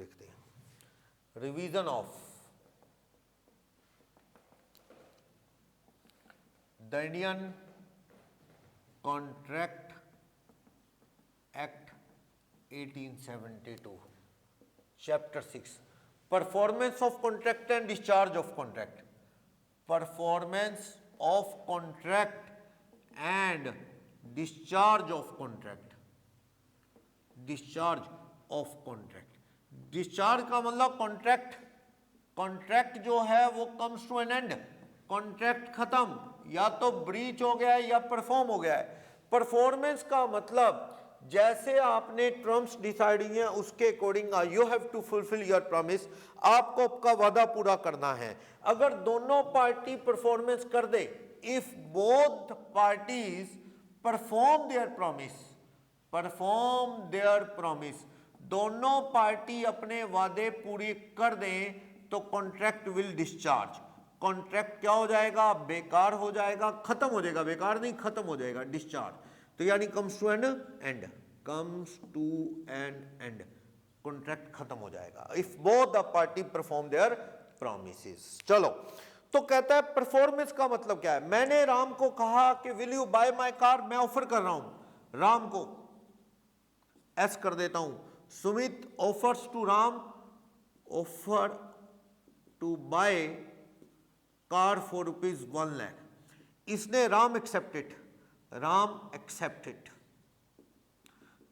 देखते हैं। Revision of the Indian contract act 1872, chapter 6, performance of contract and discharge of contract. Performance of contract and discharge of contract. Discharge of contract, discharge का मतलब contract, contract जो है वो comes to an end, contract खत्म, या तो breach हो गया है या परफॉर्म हो गया है। परफॉर्मेंस का मतलब जैसे आपने टर्म्स डिसाइड किए हैं उसके according you have to fulfil your promise, आपको आपका वादा पूरा करना है। अगर दोनों पार्टी परफॉर्मेंस कर दे, if both parties perform their promise, perform their promise, दोनों पार्टी अपने वादे पूरी कर दें तो कॉन्ट्रैक्ट विल डिस्चार्ज। कॉन्ट्रैक्ट क्या हो जाएगा? बेकार हो जाएगा, खत्म हो जाएगा, बेकार नहीं खत्म हो जाएगा, डिस्चार्ज। तो यानी comes to an end, comes to an end, contract खत्म हो जाएगा if both the party perform their promises. चलो, तो कहता है परफॉर्मेंस का मतलब क्या है? मैंने राम को कहा कि will you buy my car, मैं ऑफर कर रहा हूं राम को, एस कर देता हूं, Sumit offers to Ram, offer to buy car for ₹1 lakh. इसने राम एक्सेप्टेड, राम एक्सेप्टेड,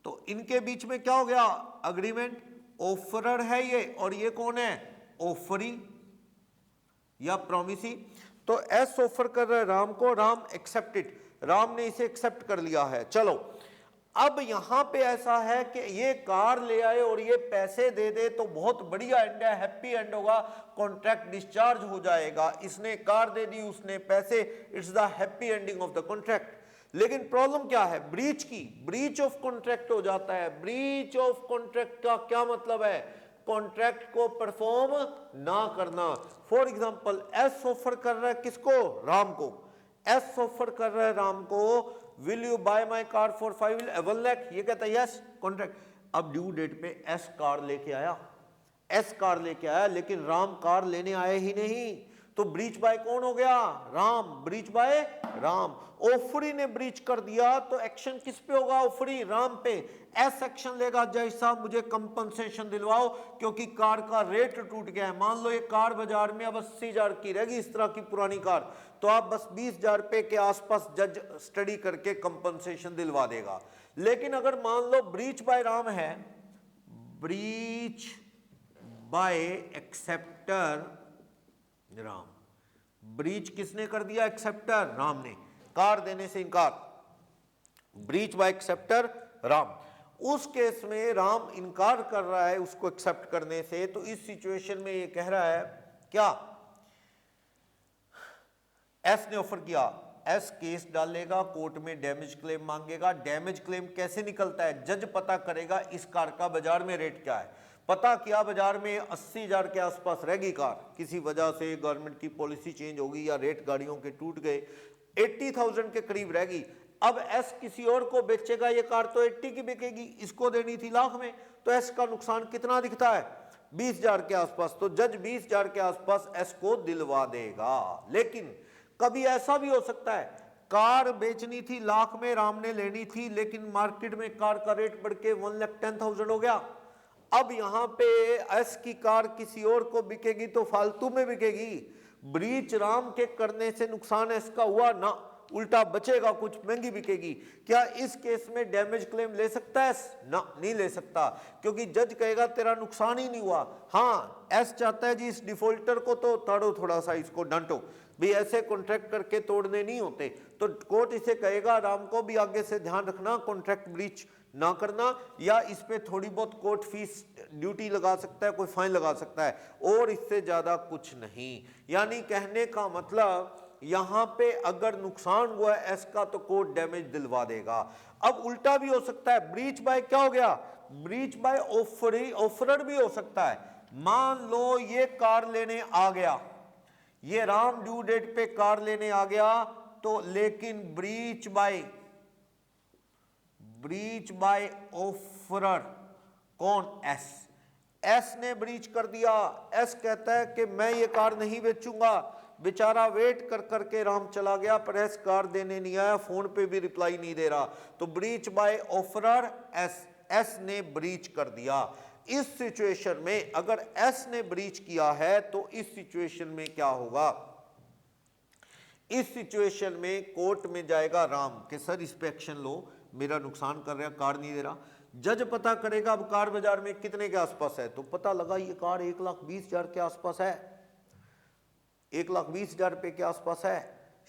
तो इनके बीच में क्या हो गया? अग्रीमेंट। ऑफरर है ये और ये कौन है? ऑफरी या प्रॉमिसी। तो एस ऑफर कर रहा है राम को, राम एक्सेप्टेड, राम ने इसे एक्सेप्ट कर लिया है। चलो, अब यहां पे ऐसा है कि ये कार ले आए और ये पैसे दे दे तो बहुत बढ़िया एंड है, हैप्पी एंड होगा, कॉन्ट्रैक्ट डिस्चार्ज हो जाएगा। इसने कार दे दी, उसने पैसे, it's the happy ending of the contract. लेकिन प्रॉब्लम क्या है? ब्रीच की, ब्रीच ऑफ कॉन्ट्रैक्ट हो जाता है। ब्रीच ऑफ कॉन्ट्रैक्ट का क्या मतलब है? कॉन्ट्रैक्ट को परफॉर्म ना करना। फॉर एग्जांपल एस ऑफर कर रहा है किसको? राम को। एस ऑफर कर रहा है राम को, will you buy my car for 1 lakh, ये कहता है यस, कॉन्ट्रैक्ट। अब ड्यू डेट पे एस कार लेके आया, एस कार लेके आया, लेकिन राम कार लेने आए ही नहीं, तो ब्रीच बाय कौन हो गया? Ram, breach by Ram. Offeree ने ब्रीच कर दिया तो एक्शन किस पे होगा? ओफरी, राम पे। एस एक्शन लेगा, जज साहब मुझे कंपनसेशन दिलवाओ क्योंकि कार का रेट टूट गया है। मान लो ये कार बाजार में अब 80,000 की रहेगी, इस तरह की पुरानी कार, तो आप बस 20,000 रुपए के आसपास जज स्टडी करके कंपनसेशन दिलवा देगा। लेकिन अगर मान लो ब्रीच बाय राम है, breach by acceptor Ram, breach किसने कर दिया? एक्सेप्टर, राम ने, कार देने से इनकार, ब्रीच बाय एक्सेप्टर राम। उस केस में राम इनकार कर रहा है उसको एक्सेप्ट करने से, तो इस सिचुएशन में ये कह रहा है क्या? एस ने ऑफर किया, एस केस डालेगा, कोर्ट में डैमेज क्लेम मांगेगा। डैमेज क्लेम कैसे निकलता है? जज पता करेगा इस कार का बाजार में रेट क्या है। पता किया बाजार में 80,000 के आसपास रहेगी कार, किसी वजह से गवर्नमेंट की पॉलिसी चेंज होगी या रेट गाड़ियों के टूट गए, 80,000 के करीब रहेगी। अब एस किसी और को बेचेगा, ये कार तो 80 की बिकेगी, इसको देनी थी लाख में, तो एस का नुकसान कितना दिखता है? 20,000 के आसपास। तो जज 20,000 के आसपास एस को दिलवा देगा। लेकिन कभी ऐसा भी हो सकता है, कार बेचनी थी लाख में, राम ने लेनी थी, लेकिन मार्केट में कार का रेट बढ़ के 1,10,000 हो गया। अब यहां पे एस की कार किसी और को बिकेगी तो फालतू में बिकेगी। ब्रीच राम के करने से नुकसान एस का हुआ ना, उल्टा बचेगा, कुछ महंगी बिकेगी। क्या इस केस में डैमेज क्लेम ले सकता है? ना, नहीं ले सकता, क्योंकि जज कहेगा तेरा नुकसान ही नहीं हुआ। हाँ, एस चाहता है जी इस डिफॉल्टर को तो ताड़ो, थोड़ा सा इसको डांटो, भी ऐसे कॉन्ट्रैक्ट करके तोड़ने नहीं होते। तो कोर्ट इसे कहेगा राम को भी आगे से ध्यान रखना, कॉन्ट्रैक्ट ब्रीच ना करना, या इस पे थोड़ी बहुत कोर्ट फीस ड्यूटी लगा सकता है, कोई फाइन लगा सकता है, और इससे ज्यादा कुछ नहीं। यानी कहने का मतलब यहां पे अगर नुकसान हुआ है एस का तो कोर्ट डैमेज दिलवा देगा। अब उल्टा भी हो सकता है, ब्रीच बाय क्या हो गया? ब्रीच बाय ऑफरी, ऑफरर भी हो सकता है। मान लो ये कार लेने आ गया, ये राम ड्यू डेट पे कार लेने आ गया, तो लेकिन ब्रीच बाय ऑफरर कौन? एस। एस ने ब्रीच कर दिया। एस कहता है कि मैं ये कार नहीं बेचूंगा। बेचारा वेट कर करके राम चला गया, पर एस कार देने नहीं आया, फोन पे भी रिप्लाई नहीं दे रहा। तो breach by offeror S, S ने ब्रीच कर दिया। इस सिचुएशन में अगर एस ने ब्रीच किया है तो इस सिचुएशन में क्या होगा? इस सिचुएशन में कोर्ट में जाएगा राम कि सर इस पे एक्शन लो, मेरा नुकसान कर रहा, कार नहीं दे रहा। जज पता करेगा अब कार बाजार में कितने के आसपास है, तो पता लगा ये कार 1,20,000 के आसपास है, 1,20,000 रुपए के आसपास है।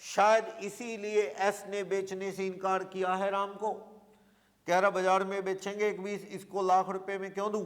शायद इसीलिए एस ने बेचने से इनकार किया है राम को, कह रहा बाजार में बेचेंगे 1,20,000, इसको लाख रुपए में क्यों दूं।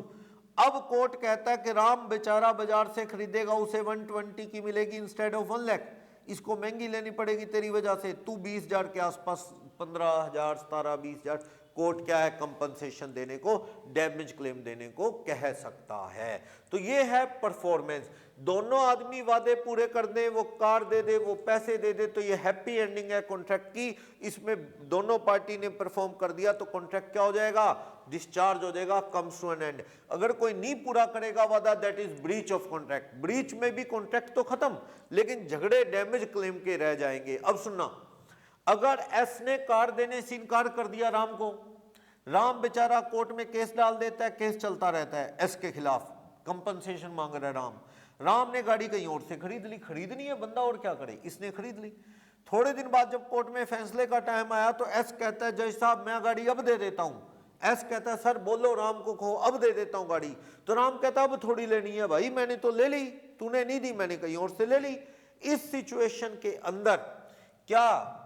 अब कोर्ट कहता है कि राम बेचारा बाजार से खरीदेगा, उसे 120 की मिलेगी इंस्टेड ऑफ 1 लाख, इसको महंगी लेनी पड़ेगी तेरी वजह से, तू 20,000 के आसपास, 15,000, 17, 20,000, कोर्ट क्या है कंपनसेशन देने को, डैमेज क्लेम देने को कह सकता है। तो ये है परफॉर्मेंस। दोनों आदमी वादे पूरे कर दे, वो कार दे दे, वो पैसे दे दे, तो ये हैप्पी एंडिंग है कॉन्ट्रैक्ट की। इसमें दोनों पार्टी ने परफॉर्म कर दिया तो कॉन्ट्रैक्ट क्या हो जाएगा? डिस्चार्ज हो जाएगा, कम्स टू एन एंड। अगर कोई नहीं पूरा करेगा वादा, that is breach of contract. Breach में भी कॉन्ट्रैक्ट तो खत्म, लेकिन झगड़े डैमेज क्लेम के रह जाएंगे। अब सुनना, अगर एस ने कार देने से इनकार कर दिया राम को, राम बेचारा कोर्ट में केस डाल देता है, केस चलता रहता है एस के खिलाफ, कंपनसेशन मांग रहा है राम। राम ने गाड़ी कहीं और से खरीद ली, खरीदनी है बंदा और क्या करे, इसने खरीद ली। थोड़े दिन बाद जब कोर्ट में फैसले का टाइम आया तो एस कहता है जज साहब मैं गाड़ी अब दे देता हूं। एस कहता है सर बोलो राम को कहो अब दे देता हूं गाड़ी। तो राम कहता है अब थोड़ी लेनी है भाई, मैंने तो ले ली, तूने नहीं दी, मैंने कहीं और से ले ली। इस सिचुएशन के अंदर क्या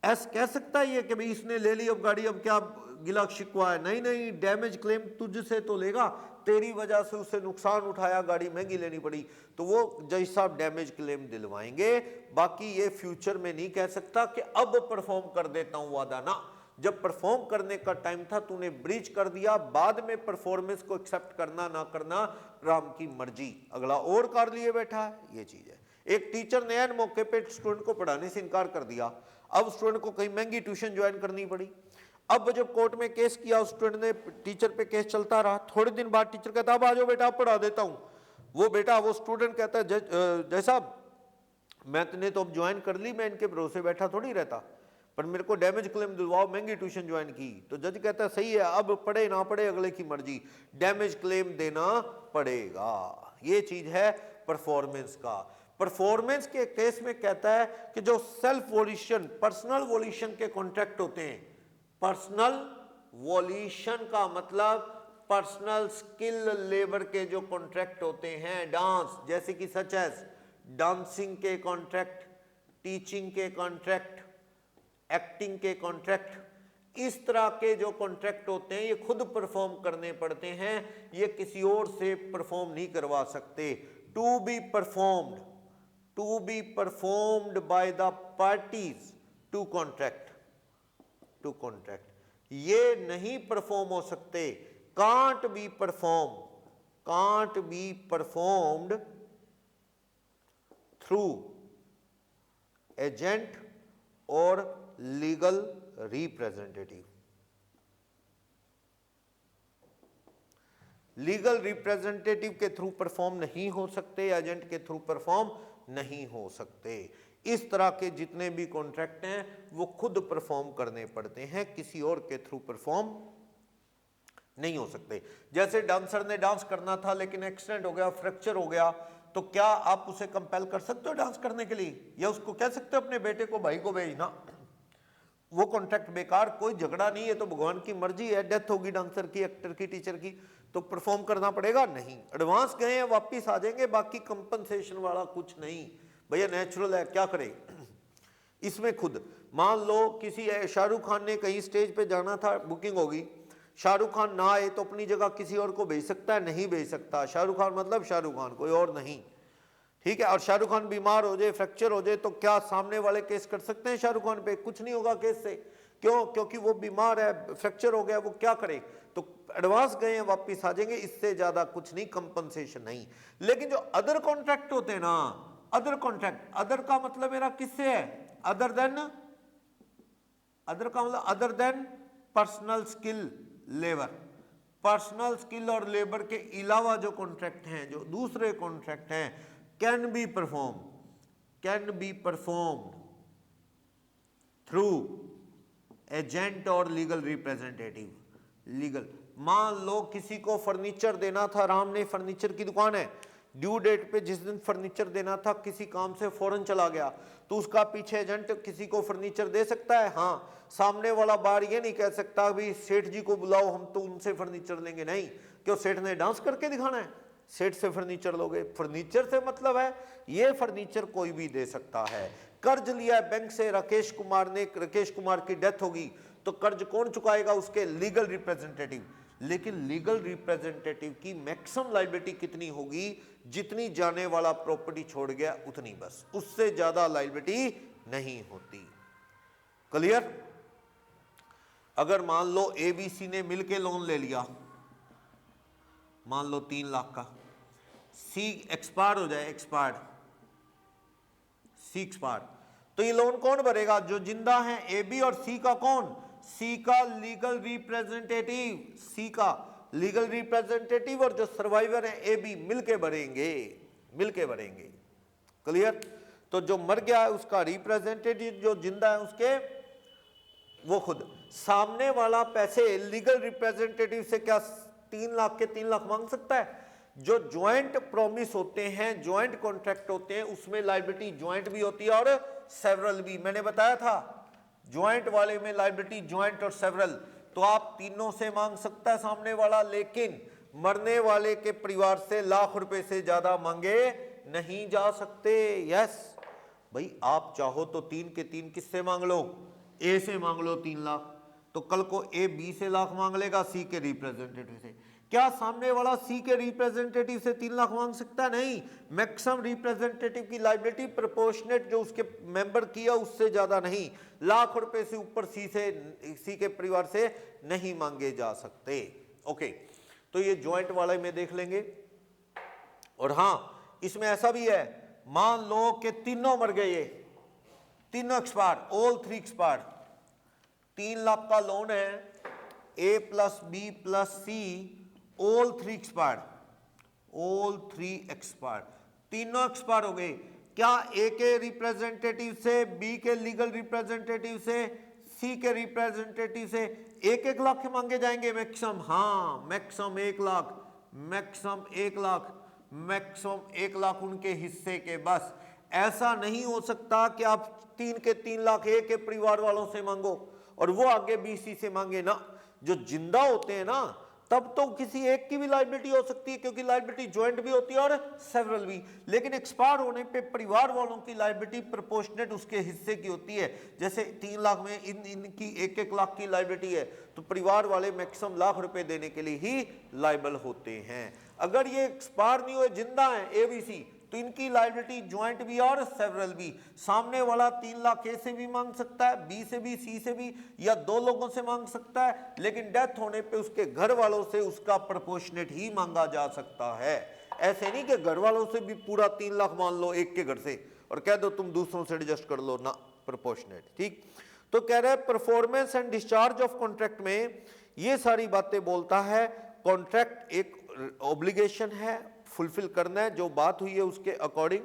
एस कह सकता है ये कि भाई इसने ले ली अब गाड़ी, अब क्या गिला शिकवा है? नहीं नहीं, डैमेज क्लेम तुझसे तो लेगा, तेरी वजह से उसे नुकसान उठाया, गाड़ी महंगी लेनी पड़ी, तो वो जज साहब डैमेज क्लेम दिलवाएंगे। बाकी ये फ्यूचर में नहीं कह सकता कि अब परफॉर्म कर देता हूं वादा ना। जब परफॉर्म करने का टाइम था तूने ब्रीच कर दिया, बाद में परफॉर्मेंस को एक्सेप्ट करना ना करना राम की मर्जी, अगला और कर लिए बैठा है, ये चीज है। एक टीचर ने एन मौके पे स्टूडेंट को पढ़ाने से इनकार कर दिया, अब स्टूडेंट को कहीं महंगी ट्यूशन ज्वाइन करनी पड़ी। अब जब कोर्ट में केस किया, स्टूडेंट ने, टीचर पे केस चलता रहा, थोड़े दिन बाद टीचर कहता अब आ जाओ बेटा अब पढ़ा देता हूं। वो स्टूडेंट कहता है जज साहब मैंने तो अब ज्वाइन कर ली, मैं इनके भरोसे बैठा थोड़ी रहता, पर मेरे को डैमेज क्लेम दिलवाओ, महंगी ट्यूशन ज्वाइन की। तो जज कहता है सही है, अब पढ़े ना पढ़े अगले की मर्जी, डैमेज क्लेम देना पड़ेगा। ये चीज है परफॉर्मेंस का। परफॉर्मेंस के केस में कहता है कि जो सेल्फ वोल्यूशन, पर्सनल वोल्यूशन के कॉन्ट्रैक्ट होते हैं, पर्सनल वोल्यूशन का मतलब पर्सनल स्किल लेबर के जो कॉन्ट्रैक्ट होते हैं, डांस जैसे कि सच एज डांसिंग के कॉन्ट्रैक्ट, टीचिंग के कॉन्ट्रैक्ट, एक्टिंग के कॉन्ट्रैक्ट, इस तरह के जो कॉन्ट्रैक्ट होते हैं ये खुद परफॉर्म करने पड़ते हैं, ये किसी और से परफॉर्म नहीं करवा सकते। To be performed by the parties to contract, ये नहीं परफॉर्म हो सकते, can't be performed through agent और लीगल रिप्रेजेंटेटिव। लीगल रिप्रेजेंटेटिव के थ्रू परफॉर्म नहीं हो सकते, एजेंट के थ्रू परफॉर्म नहीं हो सकते। इस तरह के जितने भी कॉन्ट्रैक्ट हैं वो खुद परफॉर्म करने पड़ते हैं, किसी और के थ्रू परफॉर्म नहीं हो सकते। जैसे डांसर ने डांस करना था लेकिन एक्सीडेंट हो गया, फ्रैक्चर हो गया, तो क्या आप उसे कंपेल कर सकते हो डांस करने के लिए, या उसको कह सकते हो अपने बेटे को, भाई को भेजना? वो कॉन्ट्रैक्ट बेकार, कोई झगड़ा नहीं है, तो भगवान की मर्जी है, डेथ होगी डांसर की, एक्टर की, टीचर की, तो परफॉर्म करना पड़ेगा? नहीं, एडवांस गए हैं वापिस आ जाएंगे, बाकी कंपनसेशन वाला कुछ नहीं भैया, नेचुरल है, क्या करे इसमें खुद। मान लो किसी शाहरुख खान ने कहीं स्टेज पे जाना था, बुकिंग होगी, शाहरुख खान ना आए तो अपनी जगह किसी और को भेज सकता है? नहीं भेज सकता। शाहरुख खान मतलब शाहरुख खान, कोई और नहीं, ठीक है। और शाहरुख खान बीमार हो जाए, फ्रैक्चर हो जाए, तो क्या सामने वाले केस कर सकते हैं शाहरुख खान पे? कुछ नहीं होगा केस से, क्यों? क्योंकि वो बीमार है, फ्रैक्चर हो गया, वो क्या करे? तो एडवांस गए हैं वापिस आ जाएंगे, इससे ज्यादा कुछ नहीं, कंपनसेशन नहीं। लेकिन जो अदर कॉन्ट्रैक्ट होते हैं ना, अदर कॉन्ट्रैक्ट, अदर का मतलब मेरा किससे है? अदर देन, अदर का मतलब other than personal skill labour, personal skill और लेबर के अलावा जो कॉन्ट्रैक्ट हैं, जो दूसरे कॉन्ट्रैक्ट हैं, can be performed through agent और लीगल रिप्रेजेंटेटिव। लीगल, मान लो किसी को फर्नीचर देना था, राम ने फर्नीचर की दुकान है, ड्यू डेट पे जिस दिन फर्नीचर देना था किसी काम से फौरन चला गया, तो उसका पीछे एजेंट किसी को फर्नीचर दे सकता है? हाँ। सामने वाला बार ये नहीं कह सकता भी सेठ जी को बुलाओ हम तो उनसे फर्नीचर लेंगे, नहीं। क्यों? सेठ ने डांस करके दिखाना है, सेठ से फर्नीचर लोगे? फर्नीचर से मतलब है ये फर्नीचर कोई भी दे सकता है। कर्ज लिया बैंक से राकेश कुमार ने, राकेश कुमार की डेथ होगी तो कर्ज कौन चुकाएगा? उसके लीगल रिप्रेजेंटेटिव। लेकिन लीगल रिप्रेजेंटेटिव की मैक्सिमम लायबिलिटी कितनी होगी? जितनी जाने वाला प्रॉपर्टी छोड़ गया उतनी, बस, उससे ज्यादा लायबिलिटी नहीं होती। क्लियर? अगर मान लो एबीसी ने मिलके लोन ले लिया, मान लो 3 लाख का, सी एक्सपायर हो जाए, सी एक्सपायर, तो ये लोन कौन भरेगा? जो जिंदा है ए बी, और सी का कौन? सी का लीगल रिप्रेजेंटेटिव, सी का लीगल रिप्रेजेंटेटिव और जो सर्वाइवर है ए बी मिलके भरेंगे। क्लियर? तो जो मर गया है उसका रिप्रेजेंटेटिव, जो जिंदा है उसके वो खुद। सामने वाला पैसे लीगल रिप्रेजेंटेटिव से क्या 3 लाख के 3 लाख मांग सकता है? जो ज्वाइंट प्रॉमिस होते हैं, ज्वाइंट कॉन्ट्रैक्ट होते हैं, उसमें लायबिलिटी ज्वाइंट भी होती है और सेवरल भी। मैंने बताया था ज्वाइंट वाले में लायबिलिटी ज्वाइंट और सेवरल, तो आप तीनों से मांग सकता है सामने वाला, लेकिन मरने वाले के परिवार से लाख रुपए से ज्यादा मांगे नहीं जा सकते। यस भाई, आप चाहो तो 3 के 3 किससे मांग लो? ए से मांग लो 3 लाख, तो कल को ए बी से लाख मांग लेगा, सी के रिप्रेजेंटेटिव से। क्या सामने वाला सी के रिप्रेजेंटेटिव से 3 लाख मांग सकता है? नहीं। मैक्सिमम रिप्रेजेंटेटिव की लायबिलिटी प्रोपोर्शनेट जो उसके मेंबर किया उससे ज्यादा नहीं, लाख रुपए से ऊपर सी के परिवार से नहीं मांगे जा सकते। ओके, तो ये ज्वाइंट वाले में देख लेंगे। और हां, इसमें ऐसा भी है, मान लो कि तीनों मर गए, ये तीनों एक्सपायर, ऑल 3 एक्सपायर, 3 लाख का लोन है, ए प्लस बी प्लस सी, ऑल 3 एक्सपायर, तीनों एक्सपायर हो गए। क्या ए के रिप्रेजेंटेटिव से, बी के लीगल रिप्रेजेंटेटिव से, सी के रिप्रेजेंटेटिव से 1-1 लाख के मांगे जाएंगे मैक्सिमम? हाँ, मैक्सिमम 1 लाख उनके हिस्से के। बस ऐसा नहीं हो सकता कि आप 3 के 3 लाख ए के परिवार वालों से मांगो और वो आगे बी सी से मांगे ना। जो जिंदा होते हैं ना, तब तो किसी एक की भी लायबिलिटी हो सकती है, क्योंकि लायबिलिटी ज्वाइंट भी होती है और सेवरल भी। लेकिन एक्सपायर होने पे परिवार वालों की लायबिलिटी प्रोपोर्शनेट उसके हिस्से की होती है। जैसे 3 लाख में इनकी 1-1 लाख की लायबिलिटी है, तो परिवार वाले मैक्सिमम लाख रुपए देने के लिए ही लायबल होते हैं। अगर ये एक्सपायर नहीं हुए, जिंदा है एबीसी, तो इनकी लायबिलिटी ज्वाइंट भी और सेवरल भी। सामने वाला 3 लाख ए से भी मांग सकता है, बी से भी, सी से भी, या 2 लोगों से मांग सकता है, लेकिन डेथ होने पे उसके घर वालों से उसका प्रोपोर्शनेट ही मांगा जा सकता है। ऐसे नहीं कि घर वालों से भी पूरा 3 लाख मान लो एक के घर से और कह दो तुम दूसरों से एडजस्ट कर लो ना, प्रोपोर्शनेट। ठीक, तो कह रहे हैं performance and discharge of contract में ये सारी बातें बोलता है। कॉन्ट्रैक्ट एक ऑब्लिगेशन है, फुलफिल करना है, जो बात हुई है उसके अकॉर्डिंग।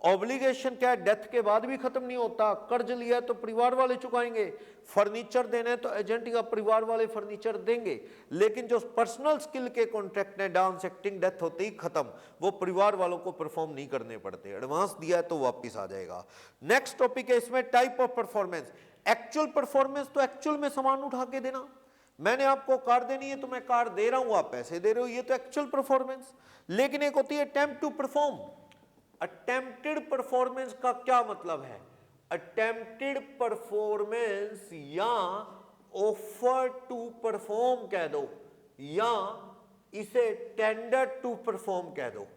ऑब्लिगेशन क्या है? डेथ के बाद भी खत्म नहीं होता। कर्ज लिया तो परिवार वाले चुकाएंगे, फर्नीचर देना है तो एजेंट या परिवार वाले फर्नीचर देंगे। लेकिन जो पर्सनल स्किल के कॉन्ट्रैक्ट है, डांस, एक्टिंग, डेथ होते ही खत्म, वो परिवार वालों को परफॉर्म नहीं करने पड़ते। एडवांस दिया है तो वापिस आ जाएगा। नेक्स्ट टॉपिक है इसमें type of performance. Actual performance तो एक्चुअल में सामान उठा के देना, मैंने आपको कार देनी है तो मैं कार दे रहा हूं, आप पैसे दे रहे हो, ये तो एक्चुअल परफॉर्मेंस। लेकिन एक होती है attempt to perform. Attempted performance का क्या मतलब है? अटेम्प्टेड परफॉर्मेंस या ऑफर टू परफॉर्म कह दो, या इसे टेंडर टू परफॉर्म कह दो।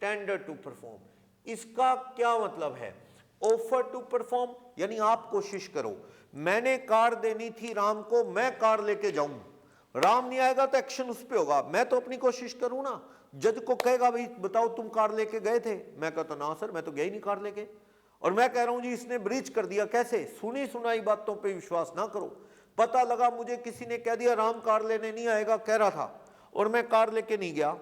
टेंडर टू परफॉर्म, इसका क्या मतलब है? ऑफर टू परफॉर्म यानी आप कोशिश करो, मैंने कार देनी थी राम को, मैं कार लेके जाऊं, राम नहीं आएगा तो एक्शन उस पे होगा, मैं तो अपनी कोशिश करूं ना। जज को कहेगा भाई बताओ तुम कार लेके गए थे, मैं कहता ना सर मैं तो गया ही नहीं कार लेके, और मैं कह रहा हूं जी इसने ब्रीच कर दिया। कैसे? सुनी सुनाई बातों पे विश्वास ना करो। पता लगा मुझे किसी ने कह दिया राम कार लेने नहीं आएगा, कह रहा था, और मैं कार लेके नहीं गया,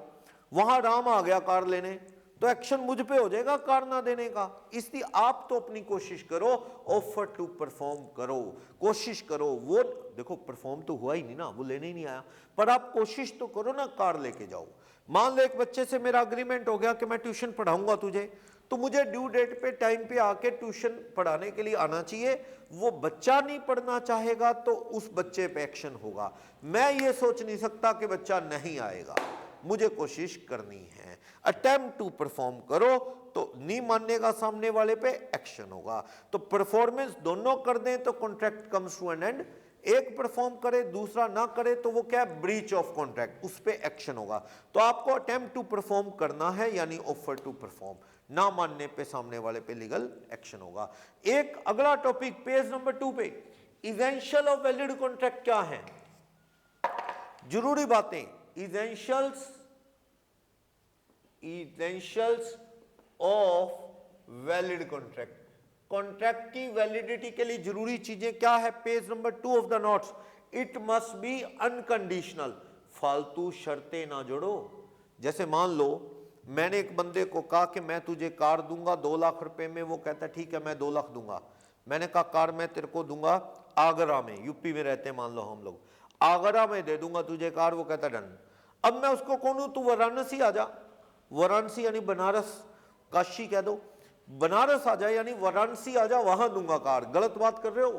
वहां राम आ गया कार लेने, तो एक्शन मुझ पे हो जाएगा कार ना देने का। इसलिए आप तो अपनी कोशिश करो, ऑफर टू परफॉर्म करो, कोशिश करो। वो देखो परफॉर्म तो हुआ ही नहीं ना, वो लेने ही नहीं आया, पर आप कोशिश तो करो ना कार लेके जाओ। मान लो एक बच्चे से मेरा अग्रीमेंट हो गया कि मैं ट्यूशन पढ़ाऊंगा तुझे, तो मुझे ड्यू डेट पे टाइम पे आके ट्यूशन पढ़ाने के लिए आना चाहिए। वो बच्चा नहीं पढ़ना चाहेगा तो उस बच्चे पे एक्शन होगा। मैं ये सोच नहीं सकता कि बच्चा नहीं आएगा, मुझे कोशिश करनी है। अटेम्प्ट टू परफॉर्म करो, तो नहीं मानने का सामने वाले पे एक्शन होगा। तो परफॉर्मेंस दोनों कर दें तो contract comes to an end, एक परफॉर्म करे दूसरा ना करे तो वो क्या है, ब्रीच ऑफ कॉन्ट्रैक्ट, उस पे एक्शन होगा। तो आपको अटेम्प्ट टू परफॉर्म करना है, यानी ऑफर टू परफॉर्म, ना मानने पे सामने वाले पे लीगल एक्शन होगा। एक अगला टॉपिक पेज नंबर 2 पे, इसेंशियल ऑफ वैलिड कॉन्ट्रैक्ट क्या है, जरूरी बातें, essentials of valid contract. Contract की वैलिडिटी के लिए जरूरी चीजें क्या है, page number 2 of the notes, it must be unconditional, फालतू शर्तें ना जोड़ो। जैसे मान लो मैंने एक बंदे को कहा कि मैं तुझे कार दूंगा 2 लाख रुपए में, वो कहता ठीक है मैं 2 लाख दूंगा। मैंने कहा कार मैं तेरे को दूंगा आगरा में, यूपी में रहते हैं मान लो हम लोग, आगरा में दे दूंगा तुझे कार, वो कहता डन। अब मैं उसको कौन हूं, तू वाराणसी आ जा, वाराणसी यानी बनारस, काशी कह दो, बनारस आ जा यानी वाराणसी आ जा, वहां दूंगा कार। गलत बात कर रहे हो,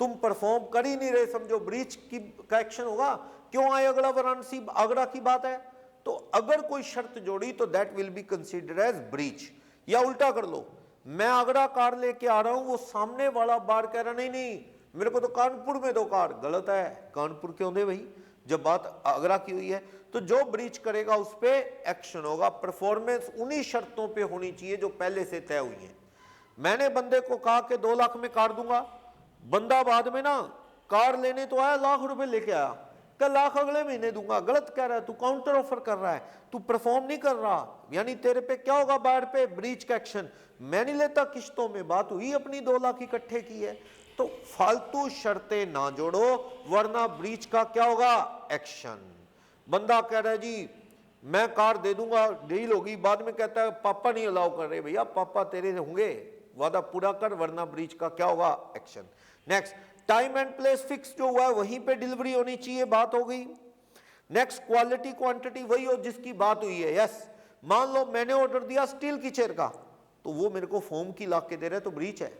तुम परफॉर्म कर ही नहीं रहे, समझो ब्रीच की का एक्शन होगा। क्यों आए अगला वाराणसी, आगरा की बात है, तो अगर कोई शर्त जोड़ी तो that will be considered as breach. या उल्टा कर लो, मैं आगरा कार लेके आ रहा हूं, वो सामने वाला बार कह रहा नहीं नहीं मेरे को तो कानपुर में दो कार, गलत है, कानपुर क्यों दे भाई जब बात आगरा की हुई है। तो जो ब्रीच करेगा उस पे एक्शन होगा। परफॉर्मेंस उन्हीं शर्तों पे होनी चाहिए जो पहले से तय हुई हैं। मैंने बंदे को कहा कि 2 लाख में कार दूंगा, बंदा बाद में ना कार लेने तो आया, लाख रुपए लेके आया, कल लाख अगले महीने दूंगा। गलत कह रहा है, तू काउंटर ऑफर कर रहा है, तू परफॉर्म नहीं कर रहा, यानी तेरे पे क्या होगा, बाहर पे ब्रीच का एक्शन। मैं नहीं लेता किश्तों में, बात हुई अपनी 2 लाख इकट्ठे की है। तो फालतू शर्तें ना जोड़ो, वरना ब्रीच का क्या होगा, एक्शन। बंदा कह रहा है जी मैं कार दे दूंगा, डील होगी, बाद में कहता है पापा नहीं अलाउ कर रहे। भैया पापा तेरे होंगे, वादा पूरा कर, वरना ब्रीच का क्या होगा, action. Next, time and place fix जो हुआ है वहीं पे डिलीवरी होनी चाहिए, बात हो गई। नेक्स्ट, क्वालिटी क्वांटिटी वही हो जिसकी बात हुई है। यस, मान लो मैंने ऑर्डर दिया स्टील की चेयर का, तो वो मेरे को फोम की ला के दे रहे, तो ब्रीच है।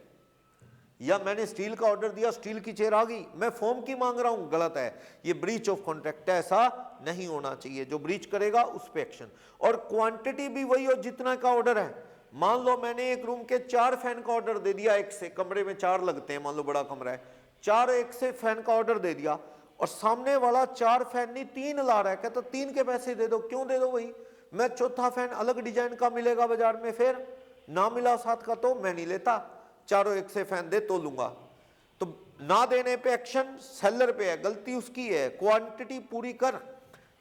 या मैंने स्टील का ऑर्डर दिया, स्टील की चेयर आ गई, मैं फोम की मांग रहा हूं, गलत है, ये ब्रीच ऑफ कॉन्ट्रैक्ट है, ऐसा नहीं होना चाहिए। जो ब्रीच करेगा उस पे एक्शन। और क्वांटिटी भी वही हो जितना का ऑर्डर है। मान लो मैंने एक रूम के 4 फैन का ऑर्डर दे दिया, एक से, कमरे में 4 लगते हैं, मान लो बड़ा कमरा है, 4 एक से फैन का ऑर्डर दे दिया, और सामने वाला 4 फैन नहीं 3 ला रहा है, कहता 3 के पैसे दे दो। क्यों दे दो भाई, मैं चौथा फैन अलग डिजाइन का मिलेगा बाजार में, फिर ना मिला साथ का तो मैं नहीं लेता, चारों एक से फैन दे तो लूंगा। तो ना देने पे एक्शन सेलर पे है, गलती उसकी है। क्वांटिटी पूरी कर,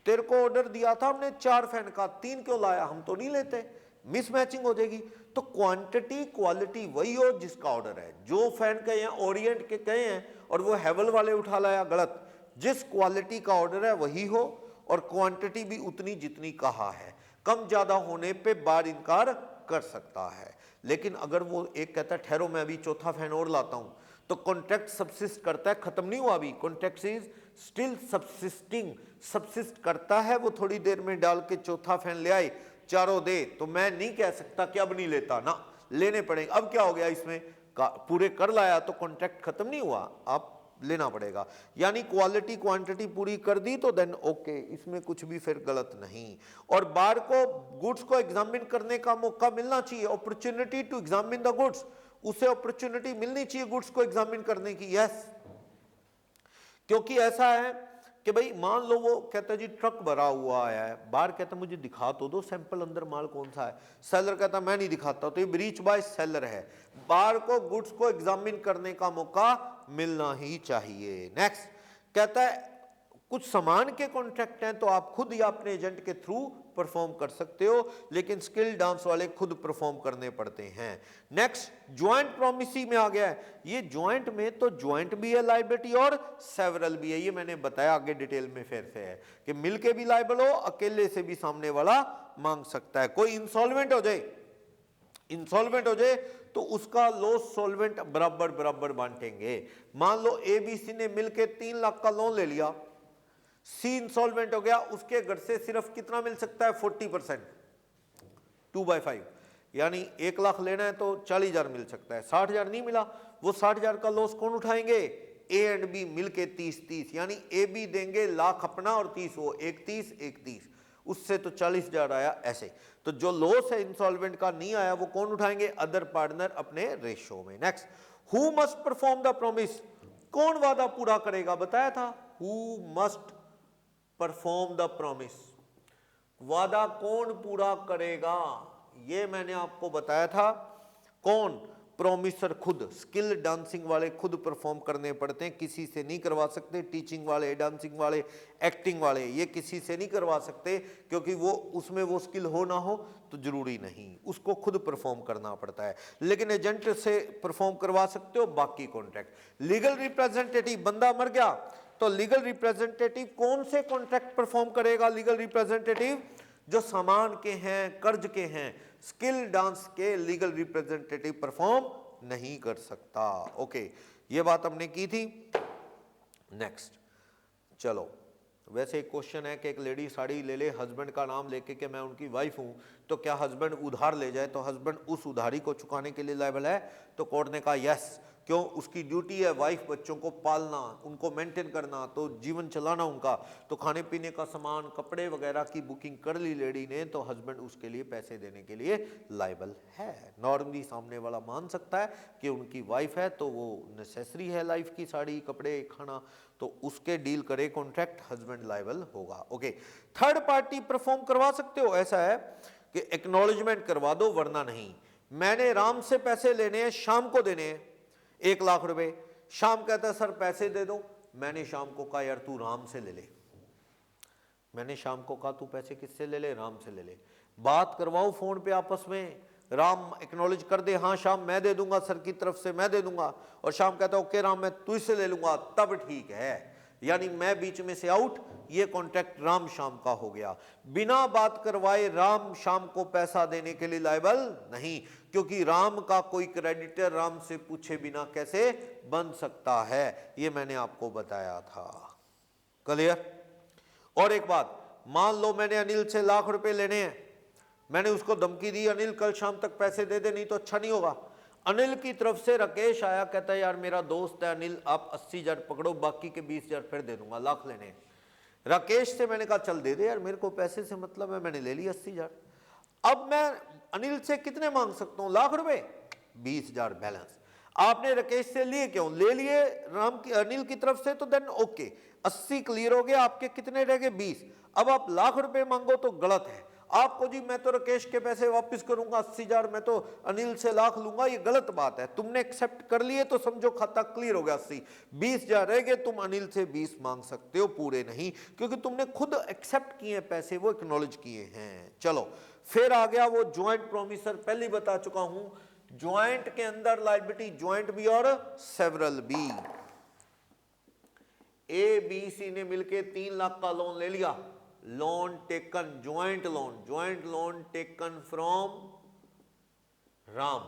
तेरे को ऑर्डर दिया था हमने 4 फैन का, 3 क्यों लाया, हम तो नहीं लेते, मिसमैचिंग हो जाएगी। तो क्वांटिटी क्वालिटी वही हो जिसका ऑर्डर है। जो फैन कहे हैं ओरिएंट के कहे हैं और वो हेवल वाले उठा लाया, गलत। जिस क्वालिटी का ऑर्डर है वही हो, और क्वांटिटी भी उतनी जितनी कहा है। कम ज्यादा होने पे बार इनकार कर सकता है। लेकिन अगर वो एक कहता है ठहरो मैं अभी चौथा फैन और लाता हूं, तो कॉन्ट्रैक्ट सबसिस्ट करता है, खत्म नहीं हुआ अभी, contract is still subsisting, subsist करता है। वो थोड़ी देर में डाल के चौथा फैन ले आए, चारों दे, तो मैं नहीं कह सकता कि अब नहीं लेता ना, लेने पड़ेंगे। अब क्या हो गया, इसमें पूरे कर लाया तो कॉन्ट्रैक्ट खत्म नहीं हुआ, आप लेना पड़ेगा। यानी क्वालिटी क्वांटिटी पूरी कर दी तो देन ओके, इसमें कुछ भी फिर गलत नहीं। और बार को गुड्स को एग्जामिन करने का मौका मिलना चाहिए, opportunity to examine the goods, उसे अपॉर्चुनिटी मिलनी चाहिए गुड्स को एग्जामिन करने की। यस, क्योंकि ऐसा है कि भाई मान लो वो कहता है जी ट्रक भरा हुआ आया है, बाहर कहता मुझे दिखा तो दो सैंपल अंदर माल कौन सा है, सेलर कहता मैं नहीं दिखाता, तो ये ब्रीच बाय सेलर है। बाहर को गुड्स को एग्जामिन करने का मौका मिलना ही चाहिए। नेक्स्ट कहता है कुछ सामान के कॉन्ट्रैक्ट हैं तो आप खुद या अपने एजेंट के थ्रू परफॉर्म कर सकते हो, लेकिन स्किल डांस वाले खुद परफॉर्म करने पड़ते हैं। नेक्स्ट ज्वाइंट प्रोमिसी में आ गया है। ये ज्वाइंट में तो ज्वाइंट भी है लायबिलिटी और सेवरल भी है, ये मैंने बताया आगे डिटेल में फिर से है कि मिलके भी लायबल हो, अकेले से भी सामने वाला मांग सकता है। कोई इंसॉल्वेंट हो जाए तो उसका लॉस सॉल्वेंट बराबर बराबर बांटेंगे। मान लो एबीसी ने मिलके 3 लाख का लोन ले लिया, सी इंसॉल्वेंट हो गया, उसके घर से सिर्फ कितना मिल सकता है 40%, 2/5, यानी 1 लाख लेना है तो 40,000 मिल सकता है, 60,000 नहीं मिला, वो 60,000 का लॉस कौन उठाएंगे, ए एंड बी मिलके 30-30, यानी ए बी देंगे लाख अपना और 30 वो, 1 30, उससे तो 40,000 आया ऐसे। तो जो लॉस है इंसॉल्वेंट का नहीं आया वो कौन उठाएंगे, अदर पार्टनर अपने रेशियो में। Next, who must perform the promise, कौन वादा पूरा करेगा, बताया था, who must perform the promise, वादा कौन पूरा करेगा, ये मैंने आपको बताया था। कौन, प्रोमिसर खुद, स्किल डांसिंग वाले खुद परफॉर्म करने पड़ते हैं, किसी से नहीं करवा सकते। टीचिंग वाले, डांसिंग वाले, एक्टिंग वाले, ये किसी से नहीं करवा सकते, क्योंकि वो उसमें वो स्किल हो ना हो तो जरूरी नहीं, उसको खुद परफॉर्म करना पड़ता है। लेकिन एजेंट से परफॉर्म करवा सकते हो बाकी कॉन्ट्रैक्ट। लीगल रिप्रेजेंटेटिव, बंदा मर गया तो लीगल रिप्रेजेंटेटिव कौन से कॉन्ट्रैक्ट परफॉर्म करेगा, लीगल रिप्रेजेंटेटिव जो सामान के हैं, कर्ज के हैं, स्किल डांस के लीगल रिप्रेजेंटेटिव परफॉर्म नहीं कर सकता। ओके, ये बात हमने की थी। नेक्स्ट, चलो, वैसे एक क्वेश्चन है कि एक लेडी साड़ी ले ले, हस्बैंड का नाम लेके कि मैं उनकी वाइफ हूं, तो क्या हस्बैंड उधार ले जाए तो हस्बैंड उस उधारी को चुकाने के लिए लायबल है, तो कोर्ट ने कहा यस, क्यों, उसकी ड्यूटी है वाइफ बच्चों को पालना, उनको मेंटेन करना, तो जीवन चलाना उनका, तो खाने पीने का सामान, कपड़े वगैरह की बुकिंग कर ली लेडी ने, तो हस्बैंड उसके लिए पैसे देने के लिए लायबल है। नॉर्मली सामने वाला मान सकता है कि उनकी वाइफ है तो वो नेसेसरी है लाइफ की, साड़ी, कपड़े, खाना, तो उसके डील करे कॉन्ट्रैक्ट, हस्बैंड लायबल होगा। ओके, थर्ड पार्टी परफॉर्म करवा सकते हो, ऐसा है कि एक्नॉलेजमेंट करवा दो वरना नहीं। मैंने राम से पैसे लेने हैं, शाम को देने हैं 1 लाख रुपए, शाम कहता है सर पैसे दे दो, मैंने शाम को कहा यार तू राम से ले ले, मैंने शाम को कहा तू पैसे किससे ले ले, राम से ले ले, बात करवाओ फोन पे आपस में, राम एक्नॉलेज कर दे हाँ शाम मैं दे दूंगा, सर की तरफ से मैं दे दूंगा, और शाम कहता है ओके राम मैं तुझसे ले लूंगा, तब ठीक है, यानी मैं बीच में से आउट, ये कॉन्ट्रैक्ट राम शाम का हो गया। बिना बात करवाए राम शाम को पैसा देने के लिए लायबल नहीं, क्योंकि राम का कोई क्रेडिटर राम से पूछे बिना कैसे बन सकता है, ये मैंने आपको बताया था। क्लियर? और एक बात, मान लो मैंने अनिल से लाख रुपए लेने हैं, मैंने उसको धमकी दी अनिल कल शाम तक पैसे दे दे नहीं तो अच्छा नहीं होगा। अनिल की तरफ से राकेश आया, कहता है यार मेरा दोस्त है अनिल, आप 80,000 पकड़ो, बाकी के 20,000 फिर दे दूंगा, लाख लेने हैं। राकेश से मैंने कहा चल दे दे यार, मेरे को पैसे से मतलब है, मैंने ले लिया 80,000। अब मैं अनिल से कितने मांग सकता हूं, लाख रुपए, 20,000 बैलेंस। आपने राकेश से लिए, क्यों ले लिए, राम की अनिल की तरफ से, तो देन ओके 80 क्लियर हो गया, आपके कितने रह गए 20। अब आप लाख रुपए मांगो तो गलत है, आपको जी मैं तो राकेश के पैसे वापस करूंगा 80,000, मैं तो अनिल से लाख लूंगा, ये गलत बात है। तुमने एक्सेप्ट कर लिए तो समझो खाता क्लियर हो गया, 80, 20,000 रह गए, तुम अनिल से 20 मांग सकते हो, पूरे नहीं, क्योंकि तुमने खुद एक्सेप्ट किए पैसे, वो एक्नॉलेज किए हैं। चलो फिर आ गया वो ज्वाइंट प्रोमिसर, पहले बता चुका हूं, ज्वाइंट के अंदर लायबिलिटी ज्वाइंट बी और सेवरल बी। ए बी सी ने मिलके 3 लाख का लोन ले लिया, loan taken, joint loan taken from Ram,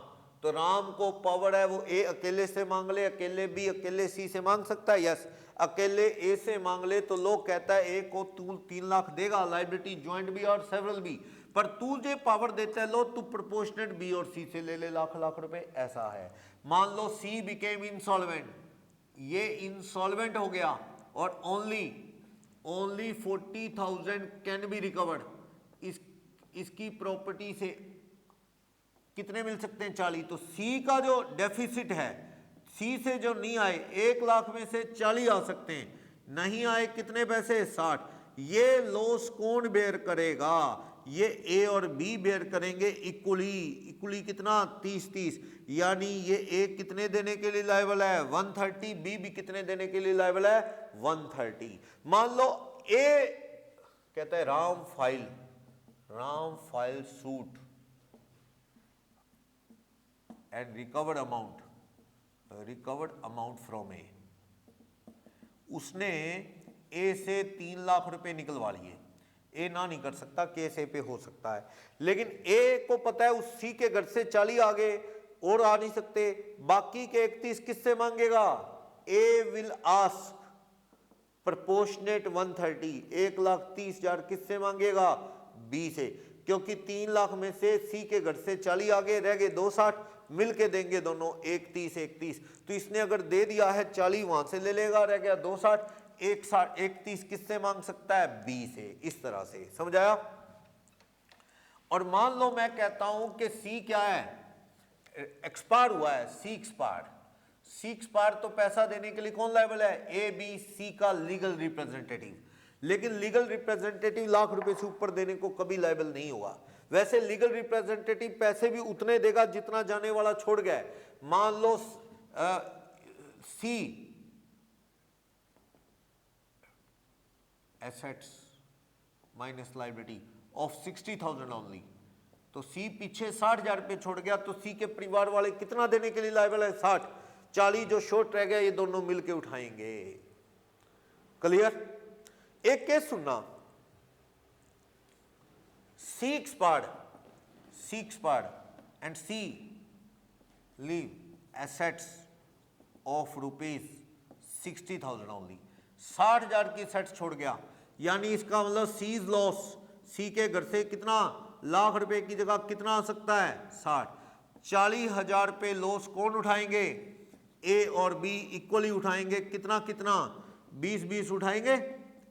तो राम को पावर है, वो ए अकेले से मांग ले, अकेले बी, अकेले सी से मांग सकता है, यस, अकेले ए से मांग ले तो लोग कहता है ए को तू 3 लाख देगा, लायबिलिटी ज्वाइंट बी और सेवरल बी, पर तू जो पावर देता है लो तू प्रोपोर्शनेट बी और सी से ले ले लाख लाख रुपए, ऐसा है। मान लो सी बिकेम इंसॉल्वेंट, ये इंसॉल्वेंट हो गया और ओनली 40,000 कैन बी रिकवर्ड, इसकी प्रॉपर्टी से कितने मिल सकते हैं, 40, तो सी का जो डेफिसिट है, सी से जो नहीं आए 1 लाख में से 40 आ सकते हैं, नहीं आए कितने पैसे 60, ये लॉस कौन बेयर करेगा, ये ए और बी बेयर करेंगे इक्वली कितना 30-30, यानी ये ए कितने देने के लिए लायबल है 130, बी भी कितने देने के लिए लायबल है 130। मान लो ए कहता है Ram file, Ram filed suit and recovered amount from A. उसने ए से 3 लाख रुपए निकलवा लिए। ए ना नहीं कर सकता, केस ए पे हो सकता है, लेकिन ए को पता है उस सी के घर से 40 आ गए और आ नहीं सकते, बाकी के 31 किससे मांगेगा? ए विल आस्क प्रपोर्शनेट 130, 1,30,000 किससे मांगेगा? बी से, क्योंकि 3 लाख में से सी के घर से 40 आ गए, रह गए 260, मिलके देंगे दोनों 31 तो इसने अगर दे दिया है 40 वहां से ले लेगा, रह गया 260, 31 किससे मांग सकता है? बी से। इस तरह से समझ आया? और मान लो मैं कहता हूं कि सी क्या है? एक्सपायर हुआ है, सी एक्सपायर तो पैसा देने के लिए कौन लायबल है? ए बी सी का लीगल रिप्रेजेंटेटिव, लेकिन लीगल रिप्रेजेंटेटिव लाख रुपए से ऊपर देने को कभी लायबल नहीं होगा। वैसे लीगल रिप्रेजेंटेटिव पैसे भी उतने देगा जितना जाने वाला छोड़ गया। मान लो C assets minus liability of 60,000 only, तो सी पीछे 60,000 रुपये छोड़ गया, तो सी के परिवार वाले कितना देने के लिए लायबल है? 60। 40 जो शॉर्ट रह गया ये दोनों मिलके उठाएंगे। क्लियर? एक केस सुनना, C expired and C leave assets of ₹60,000 only. 60,000 की सेट्स छोड़ गया, यानी इसका मतलब सीज लॉस, सी के घर से कितना लाख रुपए की जगह कितना आ सकता है? 60। 40,000 रुपये लॉस कौन उठाएंगे? ए और बी इक्वली उठाएंगे। कितना कितना? 20-20 उठाएंगे।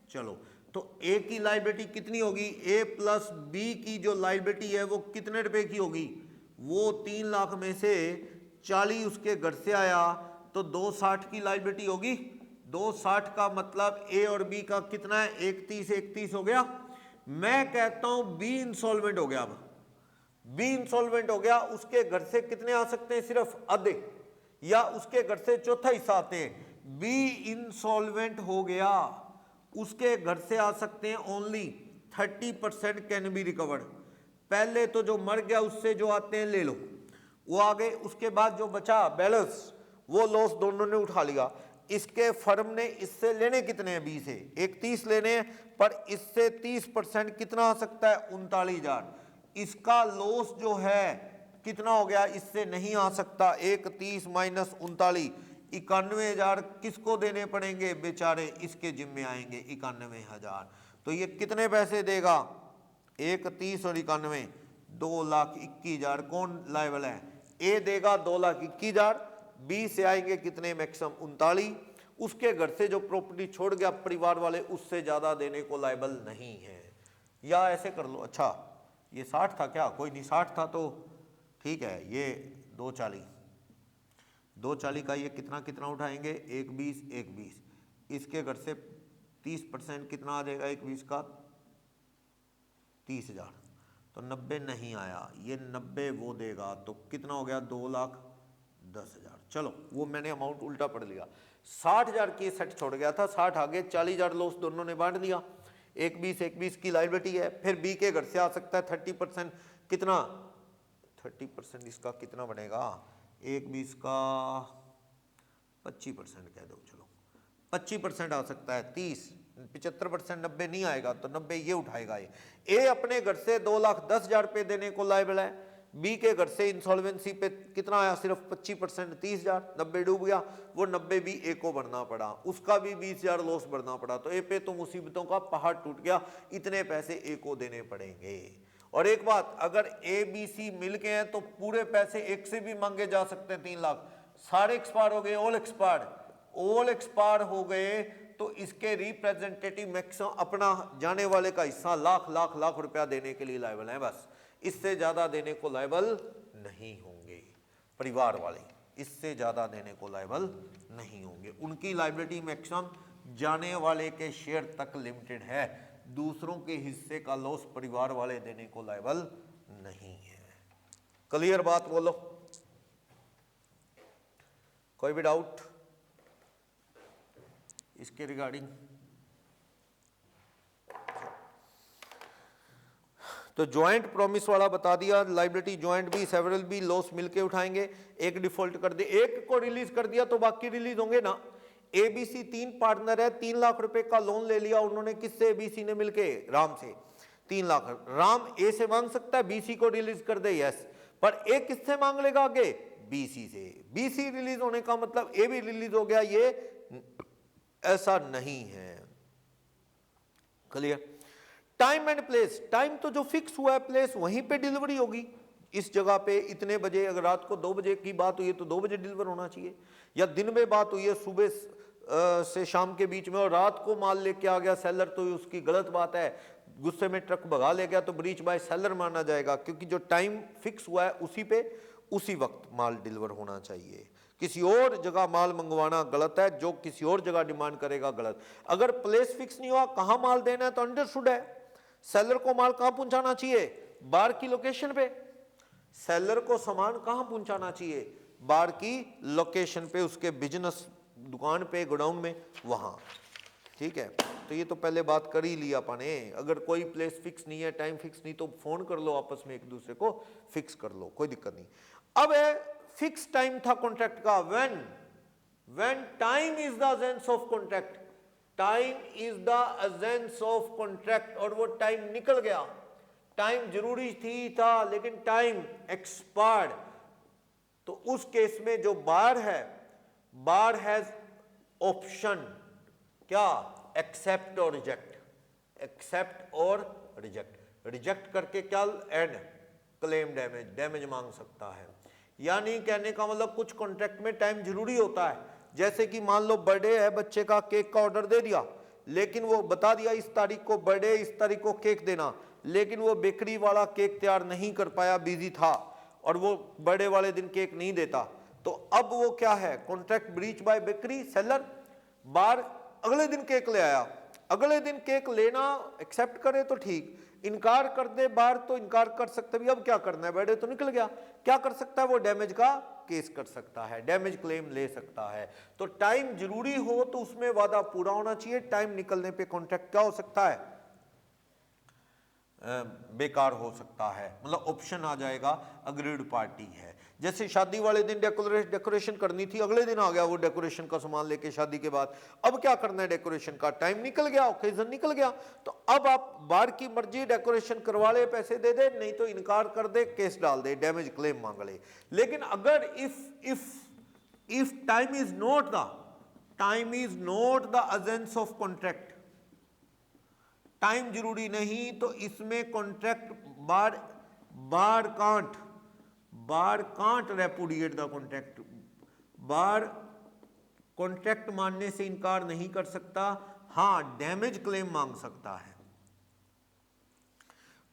चलो, तो ए की लायबिलिटी कितनी होगी? ए प्लस बी की जो लायबिलिटी है वो कितने रुपए की होगी? वो 3 लाख में से 40 उसके घर से आया तो 260 की लायबिलिटी होगी। 260 का मतलब ए और बी का कितना है? 31 हो गया। मैं कहता हूं बी इंसॉल्वेंट हो गया। अब बी इंसॉल्वेंट हो गया, उसके घर से कितने आ सकते हैं? सिर्फ आधे, या उसके घर से चौथा हिस्सा आते हैं। बी इंसॉल्वेंट हो गया, उसके घर से आ सकते हैं ओनली 30% कैन बी रिकवर्ड। पहले तो जो मर गया उससे जो आते हैं ले लो, वो आ गए। उसके बाद जो बचा बैलेंस वो लॉस दोनों ने उठा लिया। इसके फर्म ने इससे लेने कितने हैं? बी से 31 लेने हैं, पर इससे 30% कितना आ सकता है? 39,000। इसका लॉस जो है कितना हो गया? इससे नहीं आ सकता। 31 माइनस 39, 91,000 किसको देने पड़ेंगे? बेचारे इसके जिम्मे आएंगे 91,000। तो ये कितने पैसे देगा? 31 और 91, 2,21,000। कौन लायबल है? ए देगा 2,21,000। बी से आएंगे कितने? मैक्सिमम 39। उसके घर से जो प्रॉपर्टी छोड़ गया परिवार वाले, उससे ज्यादा देने को लायबल नहीं है। या ऐसे कर लो, अच्छा ये 60 था क्या? कोई नहीं, 60 था तो ठीक है, ये 240 का ये कितना कितना उठाएंगे? 1,20 इसके घर से 30% कितना आ जाएगा? 1,20 का 30,000, तो 90 नहीं आया, ये 90 वो देगा, तो कितना हो गया? 2,10,000। चलो वो मैंने अमाउंट उल्टा पढ़ लिया। 60,000 की सेट छोड़ गया था, 60 आगे, 40,000 लॉस दोनों ने बांट दिया। 1,20 की लायबिलिटी है। फिर बी के घर से आ सकता है 30%, कितना? 30% इसका कितना बनेगा? 1,20 का 25% कह दो, चलो 25% आ सकता है। 30, 75% 90 नहीं आएगा, तो 90 ये उठाएगा। ये ए अपने घर से 2,10,000 रुपये देने को लायबल है। बी के घर से इंसॉल्वेंसी पे कितना आया? सिर्फ 25%, 30,000। 90 डूब गया, वो 90 भी ए को भरना पड़ा, उसका भी 20,000 लॉस भरना पड़ा। तो ए पे तो मुसीबतों का पहाड़ टूट गया, इतने पैसे ए को देने पड़ेंगे। और एक बात, अगर ए बी सी मिल के हैं तो पूरे पैसे एक से भी मांगे जा सकते हैं। 3 लाख सारे एक्सपायर हो गए, ऑल एक्सपायर हो गए, तो इसके रिप्रेजेंटेटिव मैक्सिमम अपना जाने वाले का हिस्सा लाख रुपया देने के लिए लायबल है। बस इससे ज्यादा देने को लायबल नहीं होंगे परिवार वाले, इससे ज्यादा देने को लायबल नहीं होंगे। उनकी लायबिलिटी मैक्सिमम जाने वाले के शेयर तक लिमिटेड है, दूसरों के हिस्से का लॉस परिवार वाले देने को लायबल नहीं है। क्लियर बात बोलो, कोई भी डाउट इसके रिगार्डिंग? तो ज्वाइंट प्रॉमिस वाला बता दिया, लाइबिलिटी ज्वाइंट भी सेवरल भी लॉस मिलके उठाएंगे। एक डिफॉल्ट कर दे, एक को रिलीज कर दिया तो बाकी रिलीज होंगे ना। एबीसी 3 पार्टनर है, 3 लाख रुपए का लोन ले लिया उन्होंने, किससे? एबीसी ने मिलके, राम से 3 लाख। राम ए से मांग सकता है, बीसी को रिलीज कर दे, यस, पर ए किससे मांग लेगा आगे? बीसी से। बीसी रिलीज होने का मतलब ए भी रिलीज हो गया, ये ऐसा नहीं है। Clear? Time and place, time तो जो फिक्स हुआ है, प्लेस वहीं पे डिलीवरी होगी, इस जगह पे इतने बजे। अगर रात को 2 बजे की बात हुई है तो 2 बजे डिलीवर होना चाहिए, या दिन में बात हुई है सुबह से शाम के बीच में और रात को माल लेके आ गया सेलर, तो उसकी गलत बात है। गुस्से में ट्रक भगा ले गया तो ब्रीच बाय सेलर माना जाएगा, क्योंकि जो टाइम फिक्स हुआ है उसी पे उसी वक्त माल डिलीवर होना चाहिए। किसी और जगह माल मंगवाना गलत है, जो किसी और जगह डिमांड करेगा गलत। अगर प्लेस फिक्स नहीं हुआ कहां माल देना है तो अंडरस्टूड है, सेलर को माल कहां पहुंचाना चाहिए? बार की लोकेशन पे। सेलर को सामान कहां पहुंचाना चाहिए? बार की लोकेशन पे, उसके बिजनेस दुकान पे, गोडाउन में, वहां। ठीक है, तो ये तो पहले बात कर ही लिया अपने। अगर कोई प्लेस फिक्स नहीं है, टाइम फिक्स नहीं, तो फोन कर लो आपस में, एक दूसरे को फिक्स कर लो, कोई दिक्कत नहीं। अब है फिक्स टाइम था कॉन्ट्रैक्ट का, when time is the agency of contract, time is the agency of contract, और वो टाइम निकल गया। टाइम जरूरी था लेकिन टाइम एक्सपायर्ड, तो उस केस में जो बार है, बार हैज ऑप्शन, क्या? एक्सेप्ट और रिजेक्ट, एक्सेप्ट और रिजेक्ट। रिजेक्ट करके क्या? एंड क्लेम डैमेज, डैमेज मांग सकता है। यानी कहने का मतलब कुछ कॉन्ट्रैक्ट में टाइम जरूरी होता है, जैसे कि मान लो बर्थडे है बच्चे का, केक का ऑर्डर दे दिया, लेकिन वो बता दिया इस तारीख को बर्थडे, इस तारीख को केक देना, लेकिन वो बेकरी वाला केक तैयार नहीं कर पाया, बिजी था, और वो बर्थडे वाले दिन केक नहीं देता, तो अब वो क्या है? Contract breach by bakery seller. बार अगले दिन केक ले आया, अगले दिन केक लेना एक्सेप्ट करे तो ठीक, इनकार कर दे बार तो इनकार कर सकते भी, अब क्या करना है, बर्थडे तो निकल गया, क्या कर सकता है? वो डैमेज का केस कर सकता है, डैमेज क्लेम ले सकता है। तो टाइम जरूरी हो तो उसमें वादा पूरा होना चाहिए, टाइम निकलने पे कॉन्ट्रैक्ट क्या हो सकता है? बेकार हो सकता है, मतलब ऑप्शन आ जाएगा अग्रीड पार्टी है। जैसे शादी वाले दिन डेकोरेशन करनी थी, अगले दिन आ गया वो डेकोरेशन का सामान लेके शादी के बाद, अब क्या करना है? डेकोरेशन का टाइम निकल गया, ओकेजन निकल गया, तो अब आप बार की मर्जी, डेकोरेशन करवा ले, पैसे दे दे, नहीं तो इनकार कर दे, केस डाल दे, डैमेज क्लेम मांग ले। लेकिन अगर if time is not the agency of contract, time जरूरी नहीं, तो इसमें contract bar can't repudiate the contract, bar contract मानने से इनकार नहीं कर सकता, हां डैमेज क्लेम मांग सकता है।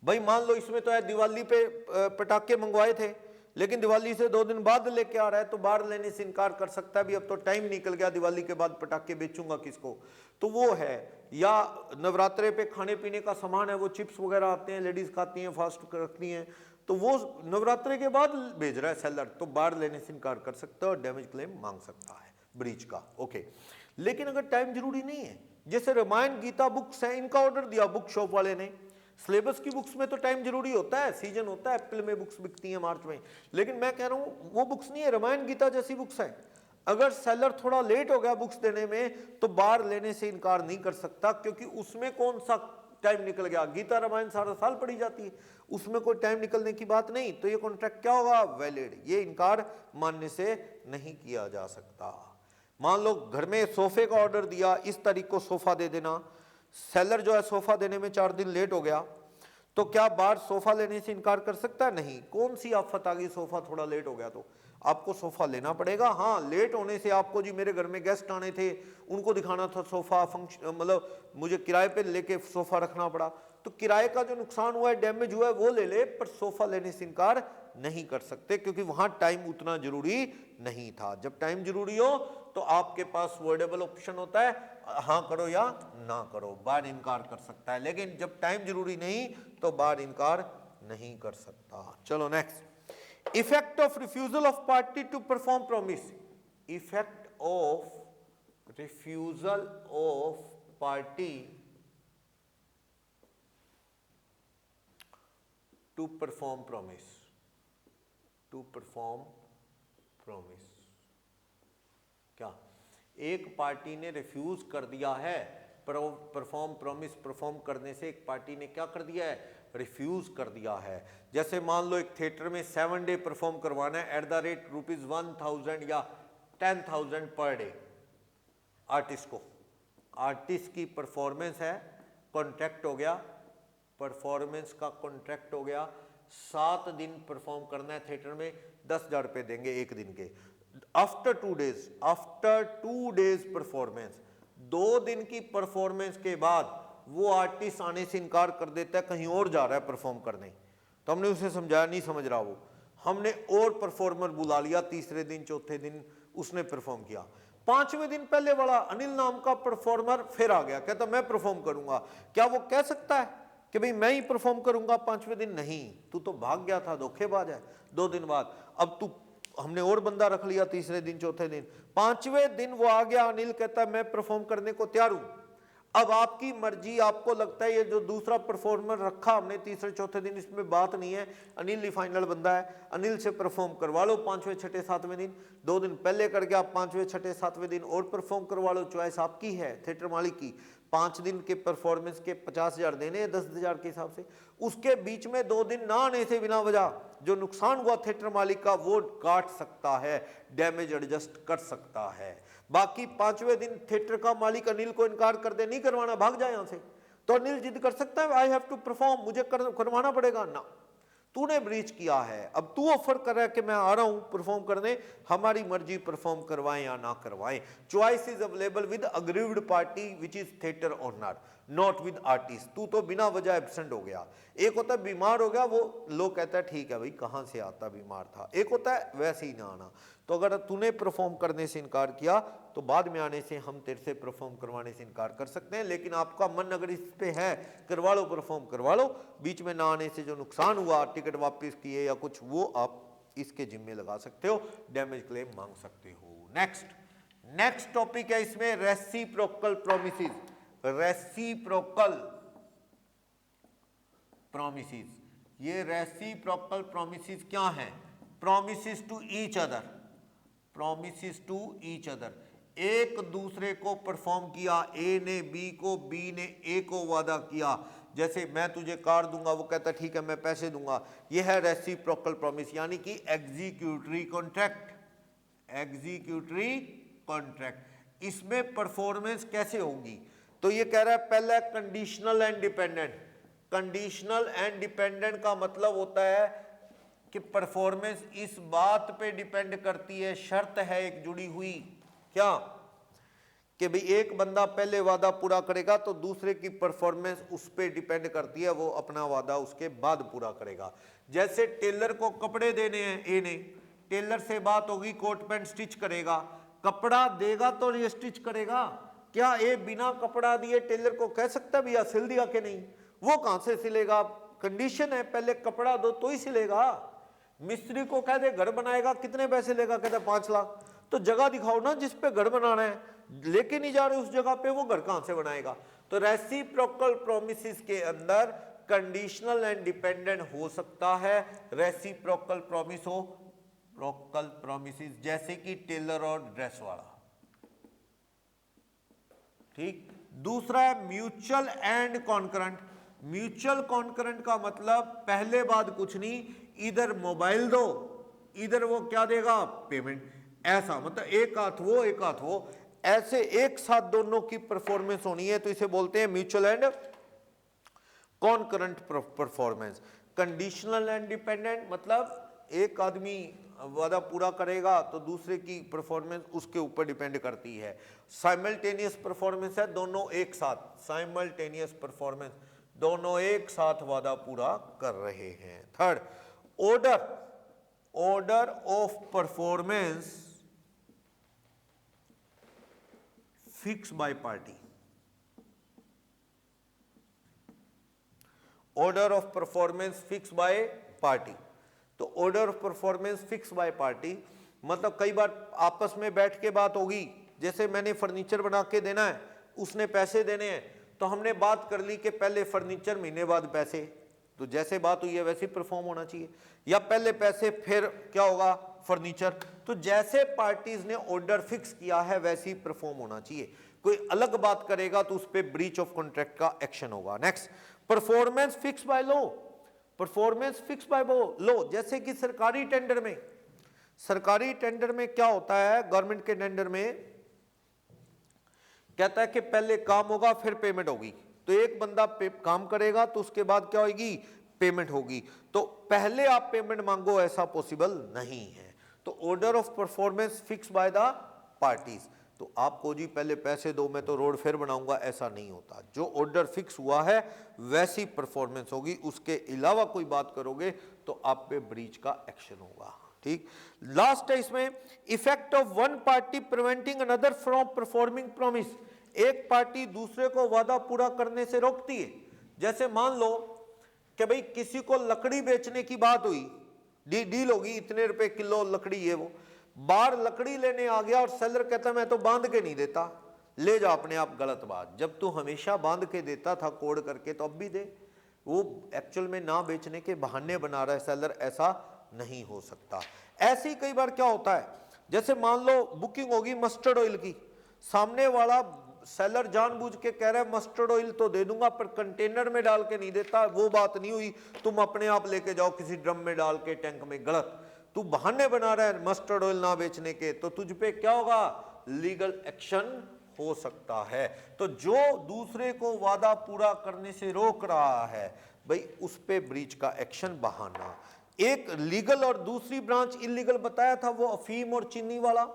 भाई मान लो इसमें तो है दिवाली पे पटाखे मंगवाए थे, लेकिन दिवाली से 2 दिन बाद लेके आ रहा है, तो बाहर लेने से इनकार कर सकता है भी, अब तो टाइम निकल गया, दिवाली के बाद पटाखे बेचूंगा किसको, तो वो है। या नवरात्रे पे खाने पीने का सामान है, वो चिप्स वगैरह आते हैं, लेडीज खाती हैं, फास्ट रखती हैं, तो वो नवरात्रे के बाद भेज रहा है सेलर, तो बाहर लेने से इनकार कर सकता है और डैमेज क्लेम मांग सकता है ब्रीच का। ओके, लेकिन अगर टाइम जरूरी नहीं है, जैसे रामायण गीता बुक्स हैं, इनका ऑर्डर दिया बुक शॉप वाले ने, सिलेबस की बुक्स में तो टाइम जरूरी होता है, सीजन होता है, अप्रैल में बुक्स बिकती हैं, मार्च में, लेकिन मैं कह रहा हूं वो बुक्स नहीं है, रामायण गीता जैसी बुक्स है। अगर सेलर थोड़ा लेट हो गया बुक्स देने में, तो बाहर लेने से इनकार नहीं कर सकता, क्योंकि उसमें कौन सा टाइम निकल गया? गीता रामायण सारा साल पढ़ी जाती है, उसमें कोई टाइम निकलने की बात नहीं, तो ये कॉन्ट्रैक्ट क्या होगा? वैलिड, ये इनकार मानने से नहीं किया जा सकता। मान लो घर में सोफे का ऑर्डर दिया, इस तारीख को सोफा दे देना, सेलर जो है सोफा देने में 4 दिन लेट हो गया, तो क्या बार सोफा लेने से इनकार कर सकता है? नहीं। कौन सी आफत आ गई, सोफा थोड़ा लेट हो गया तो आपको सोफा लेना पड़ेगा। हाँ, लेट होने से आपको, जी मेरे घर में गेस्ट आने थे, उनको दिखाना था सोफा, फंक्शन मतलब मुझे किराए पे लेके सोफा रखना पड़ा, तो किराए का जो नुकसान हुआ है, डैमेज हुआ है, वो ले ले, पर सोफा लेने से इनकार नहीं कर सकते, क्योंकि वहां टाइम उतना जरूरी नहीं था। जब टाइम जरूरी हो तो आपके पास वर्डेबल ऑप्शन होता है, हाँ करो या ना करो, बार इनकार कर सकता है, लेकिन जब टाइम जरूरी नहीं तो बार इनकार नहीं कर सकता। चलो next, effect of refusal of party to perform promise, effect of refusal of party to perform promise, to perform promise. क्या एक पार्टी ने रिफ्यूज कर दिया है परफॉर्म प्रॉमिस परफॉर्म करने से, एक पार्टी ने क्या कर दिया है, रिफ्यूज कर दिया है। जैसे मान लो एक थिएटर में 7 डे परफॉर्म करवाना है एट द रेट ₹1000 या 10,000 पर डे आर्टिस्ट को। आर्टिस्ट की परफॉर्मेंस है, कॉन्ट्रैक्ट हो गया, परफॉर्मेंस का कॉन्ट्रैक्ट हो गया, 7 दिन परफॉर्म करना है थिएटर में, 10,000 रुपये देंगे एक दिन के। आफ्टर 2 डेज परफॉर्मेंस, 2 दिन की परफॉर्मेंस के बाद वो आर्टिस्ट आने से इनकार कर देता है, कहीं और जा रहा है परफॉर्म करने, तो हमने उसे समझाया, नहीं समझ रहा वो, हमने और परफॉर्मर बुला लिया, तीसरे दिन चौथे दिन उसने परफॉर्म किया। 5वें दिन पहले वाला अनिल नाम का परफॉर्मर फिर आ गया, कहता मैं परफॉर्म करूंगा। क्या वो कह सकता है कि भाई मैं ही परफॉर्म करूंगा 5वें दिन? नहीं, तू तो भाग गया था, धोखेबाज है। 2 दिन बाद अब तू, हमने और बंदा रख लिया तीसरे दिन चौथे दिन, 5वें दिन वो आ गया, अनिल कहता है मैं परफॉर्म करने को तैयार हूं। अब आपकी मर्जी, आपको लगता है ये जो दूसरा परफॉर्मर रखा हमने तीसरे चौथे दिन, इसमें बात नहीं है, अनिल ही फाइनल बंदा है, अनिल से परफॉर्म करवा लो 5वें 6ठे 7वें दिन। 2 दिन पहले करके आप 5वें 6ठे 7वें दिन और परफॉर्म करवा लो, चॉइस आपकी है थिएटर मालिक की। 5 दिन के परफॉर्मेंस के 50,000 देने हैं 10,000 के हिसाब से। उसके बीच में 2 दिन ना आने से बिना वजह जो नुकसान हुआ थिएटर मालिक का वो काट सकता है, डैमेज एडजस्ट कर सकता है। बाकी 5वें दिन थिएटर का मालिक अनिल को इनकार कर दे, नहीं करवाना, भाग जाए यहां से, तो अनिल जिद कर सकता है आई हैव टू परफॉर्म, मुझे करवाना पड़ेगा ना। तूने ब्रीच किया है, अब तू ऑफर कर रहा है कि मैं आ रहा हूं परफॉर्म करने, हमारी मर्जी परफॉर्म करवाएं या ना करवाएं। Choice is available with aggrieved party which is theatre owner, not with artist. तू तो बिना वजह एब्सेंट हो गया। एक होता है बीमार हो गया, वो लोग कहता है ठीक है भाई कहां से आता, बीमार था। एक होता है वैसे ही ना आना। तो अगर तूने परफॉर्म करने से इनकार किया तो बाद में आने से हम तेरे से परफॉर्म करवाने से इनकार कर सकते हैं, लेकिन आपका मन अगर इस पे है करवा लो परफॉर्म करवा लो, बीच में ना आने से जो नुकसान हुआ, टिकट वापस किए या कुछ, वो आप इसके जिम्मे लगा सकते हो, डैमेज क्लेम मांग सकते हो। नेक्स्ट टॉपिक है इसमें रेसिप्रोकल प्रॉमिसेस। रेसिप्रोकल प्रॉमिसेस, ये रेसिप्रोकल प्रॉमिसेस क्या है? Promises to each other, promises to each other, एक दूसरे को परफॉर्म किया, ए ने बी को, बी ने ए को वादा किया। जैसे मैं तुझे कार दूंगा, वो कहता ठीक है मैं पैसे दूंगा, यह है रेसिप्रोकल प्रॉमिस, यानी कि एग्जीक्यूटरी कॉन्ट्रैक्ट। एग्जीक्यूटरी कॉन्ट्रैक्ट, इसमें परफॉर्मेंस कैसे होगी? तो ये कह रहा है पहला conditional and dependent. Conditional and dependent का मतलब होता है कि परफॉर्मेंस इस बात पे डिपेंड करती है, शर्त है एक जुड़ी हुई, क्या कि भाई एक बंदा पहले वादा पूरा करेगा तो दूसरे की परफॉर्मेंस उस पे डिपेंड करती है, वो अपना वादा उसके बाद पूरा करेगा। जैसे टेलर को कपड़े देने हैं, ए ने, टेलर से बात होगी कोट पैंट स्टिच करेगा, कपड़ा देगा तो ये स्टिच करेगा। क्या ए बिना कपड़ा दिए टेलर को कह सकता है भैया सिल दिया कि नहीं? वो कहां से सिलेगा? कंडीशन है पहले कपड़ा दो तो ही सिलेगा। मिस्त्री को कह दे घर बनाएगा, कितने पैसे लेगा? कहता 5 लाख। तो जगह दिखाओ ना जिस पे घर बनाना है, लेके नहीं जा रहे उस जगह पे, वो घर कहां से बनाएगा? तो रेसिप्रोकल प्रॉमिसेस के अंदर कंडीशनल एंड डिपेंडेंट हो सकता है। रेसिप्रोकल प्रॉमिस हो, प्रोकल प्रॉमिसेस, जैसे कि टेलर और ड्रेस वाला, ठीक। दूसरा है mutual and concurrent. Mutual concurrent का मतलब पहले बाद कुछ नहीं, इधर मोबाइल दो, इधर वो क्या देगा? पेमेंट। ऐसा मतलब एक हाथ वो एक हाथ वो, ऐसे एक साथ दोनों की परफॉर्मेंस होनी है, तो इसे बोलते हैं mutual and concurrent performance. Conditional and dependent मतलब एक आदमी वादा पूरा करेगा तो दूसरे की परफॉर्मेंस उसके ऊपर डिपेंड करती है। साइमल्टेनियस परफॉर्मेंस है, दोनों एक साथ, साइमल्टेनियस परफॉर्मेंस, दोनों एक साथ वादा पूरा कर रहे हैं। Third, order of performance fix by party. Order of performance fix by party. तो order of performance fix by party मतलब कई बार आपस में बैठ के बात होगी, जैसे मैंने फर्नीचर बना के देना है, उसने पैसे देने हैं, तो हमने बात कर ली कि पहले फर्नीचर महीने बाद पैसे, तो जैसे बात हुई है वैसे परफॉर्म होना चाहिए, या पहले पैसे फिर क्या होगा फर्नीचर, तो जैसे पार्टीज ने ऑर्डर फिक्स किया है वैसे ही परफॉर्म होना चाहिए। कोई अलग बात करेगा तो उस पर ब्रीच ऑफ कॉन्ट्रैक्ट का एक्शन होगा। Next, performance fix by law, performance fix by law, जैसे कि सरकारी टेंडर में, सरकारी टेंडर में क्या होता है, गवर्नमेंट के टेंडर में कहता है कि पहले काम होगा फिर पेमेंट होगी, तो एक बंदा काम करेगा तो उसके बाद क्या होगी, पेमेंट होगी, तो पहले आप पेमेंट मांगो ऐसा पॉसिबल नहीं है। तो order of performance fix bye the parties, तो आपको जी पहले पैसे दो मैं तो रोड फिर बनाऊंगा, ऐसा नहीं होता। जो ऑर्डर फिक्स हुआ है वैसी परफॉर्मेंस होगी, उसके अलावा कोई बात करोगे तो आप पे ब्रीच का एक्शन होगा। ठीक, लास्ट है इसमें, effect of one party preventing another from performing promise, एक पार्टी दूसरे को वादा पूरा करने से रोकती है। जैसे मान लो कि भाई किसी को लकड़ी बेचने की बात हुई, डील होगी, इतने रुपए किलो लकड़ी है, वो बाहर लकड़ी लेने आ गया और सेलर कहता मैं तो बांध के नहीं देता, ले जा अपने आप, गलत बात। जब तू हमेशा बांध के देता था कोड करके तो अब भी दे, वो एक्चुअल में ना बेचने के बहाने बना रहा है सेलर, ऐसा नहीं हो सकता। ऐसे ही कई बार क्या होता है, जैसे मान लो बुकिंग होगी मस्टर्ड ऑयल की, सामने वाला सेलर जानबूझ के कह रहा है मस्टर्ड ऑयल तो दे दूंगा पर कंटेनर में डाल के नहीं देता, वो बात नहीं हुई, तुम अपने आप लेके जाओ किसी ड्रम में डाल के टैंक में, गलत। तू बहाने बना रहा है मस्टर्ड ऑयल ना बेचने के, तो तुझ पे क्या होगा, लीगल एक्शन हो सकता है। तो जो दूसरे को वादा पूरा करने से रोक रहा है भाई, उस पे ब्रीच का एक्शन बहाना। एक लीगल और दूसरी ब्रांच इलीगल बताया था, वो अफीम और चीनी वाला,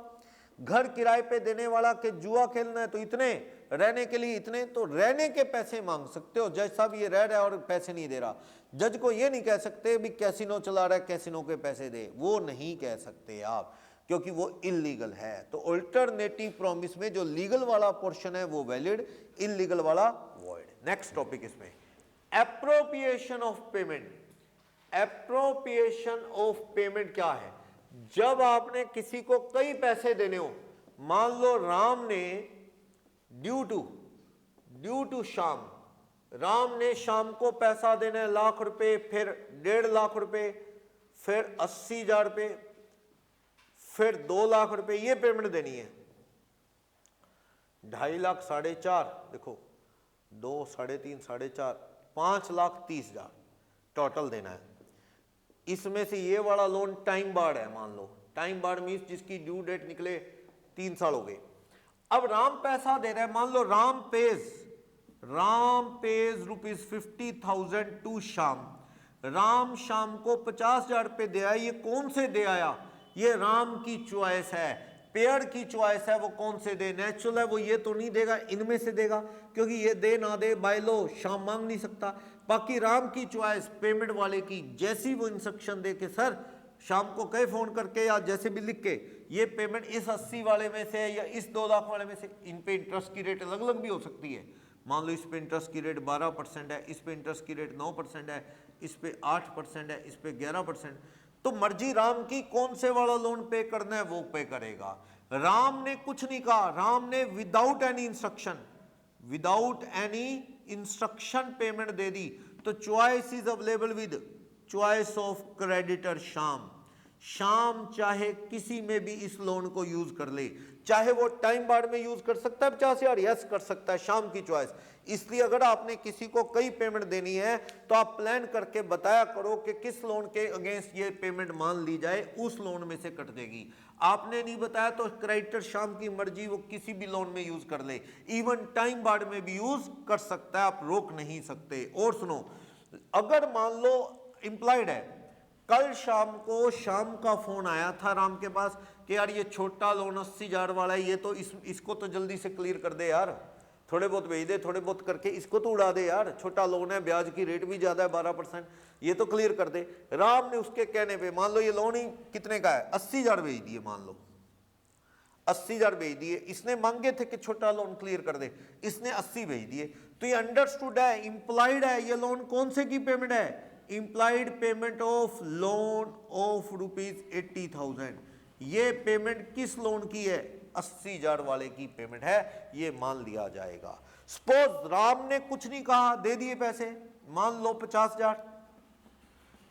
घर किराए पे देने वाला के जुआ खेलना है तो इतने, रहने के लिए इतने, तो रहने के पैसे मांग सकते हो। जज साहब ये रह रहा है और पैसे नहीं दे रहा, जज को ये नहीं कह सकते भी कैसीनो चला रहा है कैसीनो के पैसे दे, वो नहीं कह सकते आप, क्योंकि वो इलीगल है। तो अल्टरनेटिव प्रॉमिस में जो लीगल वाला पोर्शन है वो वैलिड, इलीगल वाला वॉइड। नेक्स्ट टॉपिक इसमें appropriation of payment. Appropriation of payment क्या है, जब आपने किसी को कई पैसे देने हो, मान लो राम ने ड्यू टू श्याम, राम ने शाम को पैसा देना है लाख रुपए, फिर 1.5 लाख रुपए, फिर 80,000 रुपए, फिर 2 लाख रुपए, ये पेमेंट देनी है। 2.5 लाख 4.5, देखो 2, 3.5, 4.5, 5,30,000 टोटल देना है। इसमें से ये वाला लोन टाइम बार्ड है, मान लो टाइम बार्ड मीन्स जिसकी ड्यू डेट निकले 3 साल हो गए। अब राम पैसा दे रहा है, मान लो राम पेज ₹50,000 टू श्याम, राम शाम को 50,000 रुपये दे आया। ये कौन से दे आया, ये राम की चॉइस है, पेयर की चॉइस है, वो कौन से दे। नेचुरल है वो ये तो नहीं देगा, इनमें से देगा, क्योंकि ये दे ना दे बाय लॉ शाम मांग नहीं सकता। बाकी राम की चॉइस पेमेंट वाले की, जैसी वो इंस्ट्रक्शन दे के सर शाम को कहे फोन करके या जैसे भी लिख के ये पेमेंट इस 80 वाले में से या इस 2 लाख वाले में से, इन पे इंटरेस्ट की रेट अलग अलग भी हो सकती है। मान लो इस पे इंटरेस्ट की रेट 12% है, इस पे इंटरेस्ट की रेट 9% है, इस पे 8% है, इस पे 11%। तो मर्जी राम की कौन से वाला लोन पे करना है वो पे करेगा। राम ने कुछ नहीं कहा, राम ने विदाउट एनी इंस्ट्रक्शन पेमेंट दे दी, तो choice is available with choice of creditor Shyam. Shyam चाहे किसी में भी इस लोन को यूज कर ले, चाहे वो टाइम बार्ड में यूज कर सकता है 50,000, यस कर सकता है, श्याम की चॉइस। इसलिए अगर आपने किसी को कई पेमेंट देनी है तो आप प्लान करके बताया करो कि किस लोन के अगेंस्ट ये पेमेंट मान ली जाए, उस लोन में से कट देगी। आपने नहीं बताया तो क्रेडिटर श्याम की मर्जी, वो किसी भी लोन में यूज कर ले, इवन टाइम बार्ड में भी यूज कर सकता है, आप रोक नहीं सकते। और सुनो, अगर मान लो इंप्लॉयड है, कल शाम को शाम का फोन आया था राम के पास कि यार ये छोटा लोन 80,000 वाला है, ये तो इसको तो जल्दी से क्लियर कर दे यार, थोड़े बहुत भेज दे, थोड़े बहुत करके इसको तो उड़ा दे यार, छोटा लोन है, ब्याज की रेट भी ज्यादा है 12%, ये तो क्लियर कर दे। राम ने उसके कहने पे, मान लो ये लोन ही कितने का है, 80,000 भेज दिए, मान लो 80,000 भेज दिए, इसने मांगे थे कि छोटा लोन क्लियर कर दे, इसने 80 भेज दिए, तो ये अंडरस्टूड है, इंप्लॉयड है, ये लोन कौन से की पेमेंट है, employed payment of loan of ₹80,000। ये पेमेंट किस लोन की है, 80,000 वाले की पेमेंट है, ये मान लिया जाएगा। सपोज राम ने कुछ नहीं कहा, दे दिए पैसे, मान लो 50,000,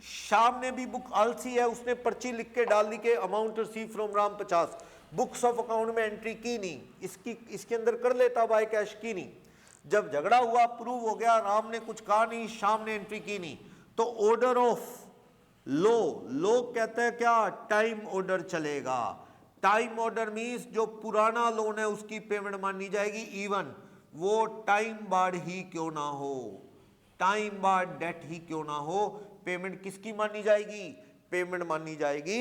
श्याम ने भी बुक आलसी है, उसने पर्ची लिख के डाल दी के amount receive from Ram 50, books of account में एंट्री की नहीं, इसके अंदर कर लेता बाय कैश, की नहीं। जब झगड़ा हुआ, प्रूव हो गया, राम ने कुछ कहा नहीं, श्याम ने एंट्री की नहीं, तो ऑर्डर ऑफ लो कहते हैं क्या, टाइम ऑर्डर चलेगा। टाइम ऑर्डर मीन्स जो पुराना लोन है उसकी पेमेंट मानी जाएगी, इवन वो टाइम बार्ड ही क्यों ना हो, टाइम बार्ड डेट ही क्यों ना हो, पेमेंट किसकी मानी जाएगी, पेमेंट मानी जाएगी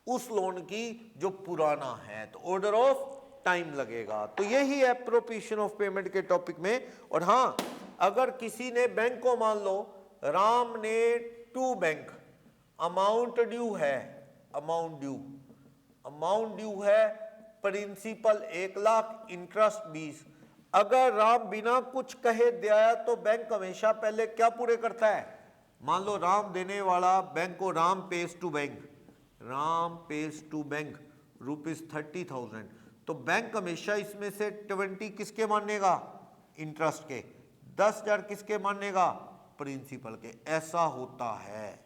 उस लोन की जो पुराना है, तो ऑर्डर ऑफ टाइम लगेगा। तो यही है एप्रोप्रिएशन ऑफ पेमेंट के टॉपिक में। और हाँ, अगर किसी ने बैंक को, मान लो राम ने टू बैंक, अमाउंट ड्यू है, अमाउंट ड्यू है, प्रिंसिपल 1 लाख, इंटरेस्ट 20, अगर राम बिना कुछ कहे दिया तो बैंक हमेशा पहले क्या पूरे करता है, मान लो राम देने वाला बैंक को, राम पेज टू बैंक ₹30,000, तो बैंक हमेशा इसमें से 20 किसके मानेगा, इंटरेस्ट के, 10,000 किसके मानेगा, प्रिंसिपल के। ऐसा होता है,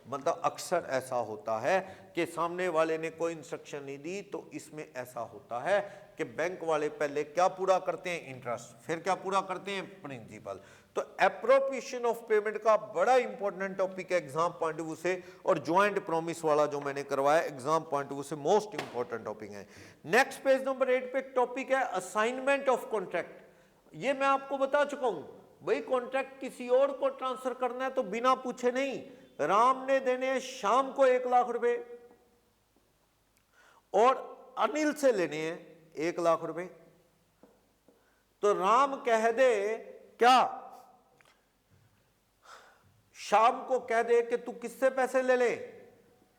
मतलब अक्सर ऐसा होता है कि सामने वाले ने कोई इंस्ट्रक्शन नहीं दी, तो इसमें ऐसा होता है कि बैंक वाले पहले क्या पूरा करते हैं, इंटरेस्ट, फिर क्या पूरा करते हैं, प्रिंसिपल। तो एप्रोप्रिएशन ऑफ पेमेंट का बड़ा इंपॉर्टेंट टॉपिक है एग्जाम पॉइंट ऑफ व्यू से, और ज्वाइंट प्रॉमिस वाला जो मैंने करवाया एग्जाम पॉइंट ऑफ व्यू से मोस्ट इंपॉर्टेंट टॉपिक है। नेक्स्ट पेज नंबर 8 पे टॉपिक है असाइनमेंट ऑफ कॉन्ट्रैक्ट। ये मैं आपको बता चुका हूं भाई, कॉन्ट्रैक्ट किसी और को ट्रांसफर करना है तो बिना पूछे नहीं, राम ने देने श्याम को 1 लाख रुपए और अनिल से लेने हैं 1 लाख रुपए, तो राम कह दे क्या, श्याम को कह दे कि तू किससे पैसे ले ले,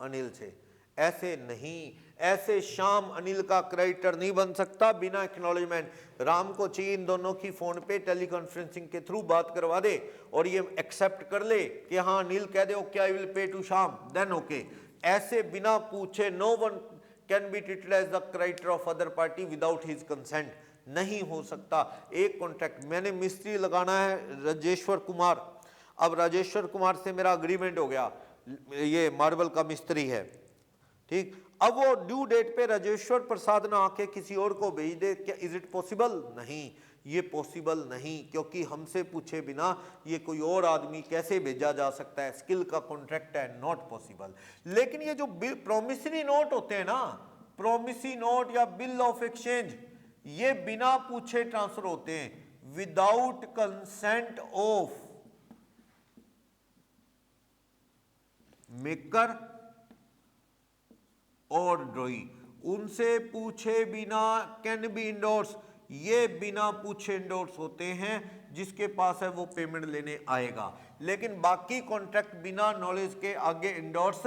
अनिल से। ऐसे नहीं, ऐसे श्याम अनिल का क्रेडिटर नहीं बन सकता बिना एक्नॉलेजमेंट। राम को चाहिए इन दोनों की फोन पे टेलीकॉन्फ्रेंसिंग के थ्रू बात करवा दे और ये एक्सेप्ट कर ले कि हाँ अनिल कह दे okay I will pay to Shyam, then okay. ऐसे बिना पूछे no one can be treated as the creditor of other party without his consent, नहीं हो सकता। एक कॉन्ट्रैक्ट मैंने मिस्त्री लगाना है राजेश्वर कुमार, अब राजेश्वर कुमार से मेरा अग्रीमेंट हो गया, ये मार्बल का मिस्त्री है, ठीक, अब वो ड्यू डेट पे राजेश्वर प्रसाद ना आके किसी और को भेज दे, क्या इज इट पॉसिबल, नहीं, ये पॉसिबल नहीं, क्योंकि हमसे पूछे बिना ये कोई और आदमी कैसे भेजा जा सकता है, स्किल का कॉन्ट्रैक्ट है, नॉट पॉसिबल। लेकिन ये जो प्रोमिसरी नोट होते हैं ना, प्रोमिसरी नोट या बिल ऑफ एक्सचेंज, ये बिना पूछे ट्रांसफर होते हैं विदाउट कंसेंट ऑफ मेकर और ड्रॉई, उनसे पूछे बिना कैन बी इंडोर्स, ये बिना पूछे इंडोर्स होते हैं, जिसके पास है वो पेमेंट लेने आएगा। लेकिन बाकी कॉन्ट्रैक्ट बिना नॉलेज के आगे इंडोर्स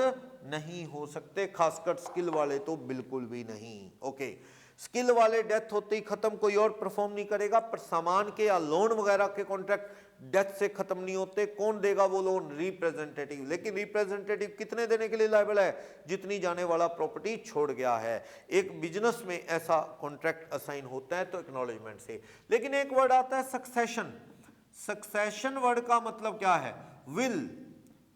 नहीं हो सकते, खासकर स्किल वाले तो बिल्कुल भी नहीं। ओके, स्किल वाले डेथ होते ही खत्म, कोई और परफॉर्म नहीं करेगा, पर सामान के या लोन वगैरह के कॉन्ट्रैक्ट डेथ से खत्म नहीं होते। कौन देगा वो लोन, रिप्रेजेंटेटिव, लेकिन रिप्रेजेंटेटिव कितने देने के लिए लायबल है, जितनी जाने वाला प्रॉपर्टी छोड़ गया है। एक बिजनेस में ऐसा कॉन्ट्रैक्ट असाइन होता है तो एक्नॉलेजमेंट से। लेकिन एक वर्ड आता है सक्सेशन, सक्सेशन वर्ड का मतलब क्या है, विल,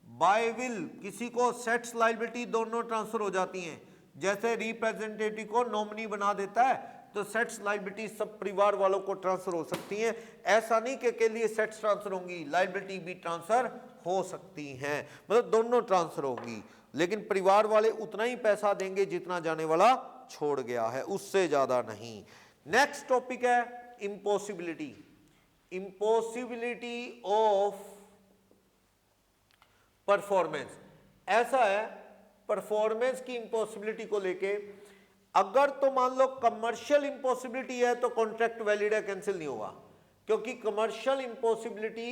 बाय विल किसी को सेट्स लायबिलिटी दोनों ट्रांसफर हो जाती हैं, जैसे रिप्रेजेंटेटिव को नॉमिनी बना देता है तो सेट्स लायबिलिटी सब परिवार वालों को ट्रांसफर हो सकती हैं। ऐसा नहीं कि के लिए सेट्स ट्रांसफर होंगी, लायबिलिटी भी ट्रांसफर हो सकती हैं, मतलब दोनों ट्रांसफर होगी, लेकिन परिवार वाले उतना ही पैसा देंगे जितना जाने वाला छोड़ गया है, उससे ज्यादा नहीं। नेक्स्ट टॉपिक है इम्पॉसिबिलिटी, इम्पॉसिबिलिटी ऑफ परफॉर्मेंस। ऐसा है परफॉर्मेंस की इम्पॉसिबिलिटी को लेके, अगर तो मान लो कमर्शियल इम्पॉसिबिलिटी है तो कॉन्ट्रैक्ट वैलिड है, कैंसिल नहीं होगा, क्योंकि कमर्शियल इम्पॉसिबिलिटी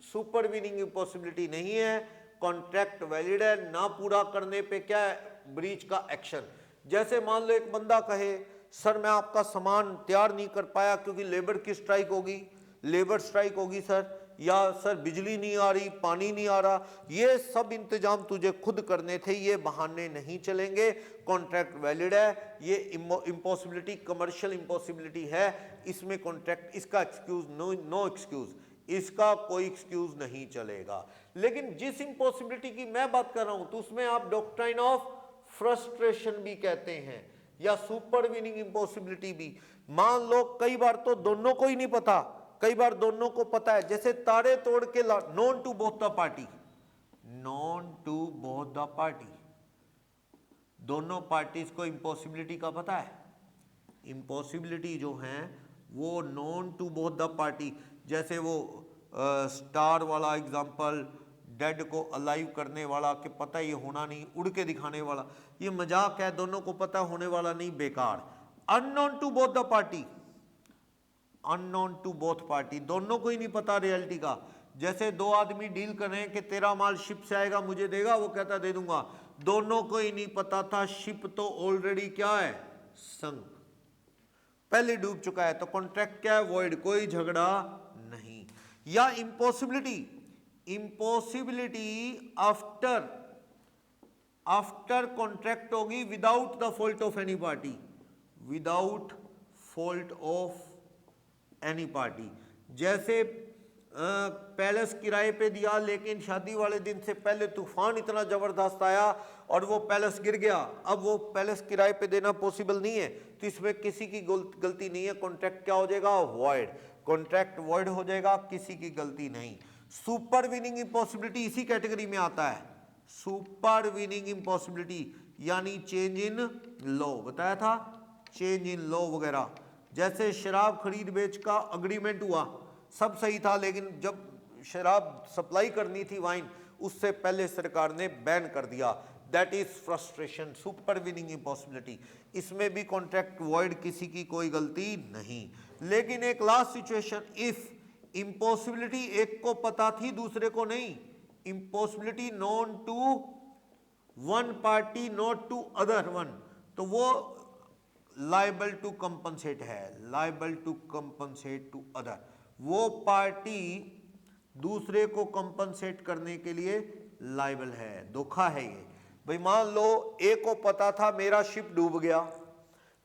सुपरवीनिंग इम्पॉसिबिलिटी नहीं है, कॉन्ट्रैक्ट वैलिड है, ना पूरा करने पे क्या है, ब्रीच का एक्शन। जैसे मान लो एक बंदा कहे सर मैं आपका सामान तैयार नहीं कर पाया क्योंकि लेबर की स्ट्राइक होगी, लेबर स्ट्राइक होगी सर, या सर बिजली नहीं आ रही, पानी नहीं आ रहा, ये सब इंतजाम तुझे खुद करने थे, ये बहाने नहीं चलेंगे, कॉन्ट्रैक्ट वैलिड है। ये इम्पॉसिबिलिटी कमर्शियल इम्पॉसिबिलिटी है, इसमें कॉन्ट्रैक्ट, इसका एक्सक्यूज नो एक्सक्यूज, इसका कोई एक्सक्यूज नहीं चलेगा। लेकिन जिस इम्पॉसिबिलिटी की मैं बात कर रहा हूं तो उसमें आप डॉक्ट्राइन ऑफ फ्रस्ट्रेशन भी कहते हैं या सुपरवीनिंग इम्पॉसिबिलिटी भी। मान लो कई बार तो दोनों को ही नहीं पता, कई बार दोनों को पता है, जैसे तारे तोड़ के known to both the party, known to both the party, दोनों पार्टीज को इम्पॉसिबिलिटी का पता है। इम्पॉसिबिलिटी जो है वो known to both the party, जैसे वो स्टार वाला एग्जांपल, डेड को अलाइव करने वाला कि पता ये होना नहीं, उड़ के दिखाने वाला, ये मजाक है, दोनों को पता होने वाला नहीं, बेकार। Unknown to both the party, unknown to both party, दोनों को ही नहीं पता रियलिटी का। जैसे दो आदमी डील कर रहे हैं कि तेरा माल शिप से आएगा मुझे देगा, वो कहता दे दूंगा, दोनों को ही नहीं पता था शिप तो ऑलरेडी क्या है, संक, पहले डूब चुका है। तो कॉन्ट्रैक्ट क्या है, वॉइड, कोई झगड़ा नहीं। या impossibility, impossibility after, after contract होगी without the fault of any party, without fault of any party. जैसे पैलेस किराए पे दिया लेकिन शादी वाले दिन से पहले तूफान इतना जबरदस्त आया और वो पैलेस गिर गया, अब वो पैलेस किराए पे देना पॉसिबल नहीं है, तो इसमें किसी की गलती नहीं है, कॉन्ट्रैक्ट क्या हो जाएगा, वॉइड, कॉन्ट्रैक्ट वॉइड हो जाएगा, किसी की गलती नहीं। सुपर विनिंग इम्पॉसिबिलिटी इसी कैटेगरी में आता है, सुपर विनिंग इम्पॉसिबिलिटी, यानी चेंज इन लॉ, बताया था, चेंज इन लॉ वगैरह। जैसे शराब खरीद बेच का अग्रीमेंट हुआ, सब सही था, लेकिन जब शराब सप्लाई करनी थी वाइन, उससे पहले सरकार ने बैन कर दिया, that is frustration, super winning impossibility. इसमें भी कॉन्ट्रैक्ट वॉइड, किसी की कोई गलती नहीं। लेकिन एक लास्ट सिचुएशन, इफ इम्पॉसिबिलिटी एक को पता थी दूसरे को नहीं, impossibility known to one party not to other one, तो वो लाइबल टू कंपनसेट है, liable to compensate to other, वो पार्टी दूसरे को कंपनसेट करने के लिए लाइबल है, धोखा है ये। भाई मान लो ए को पता था मेरा शिप डूब गया,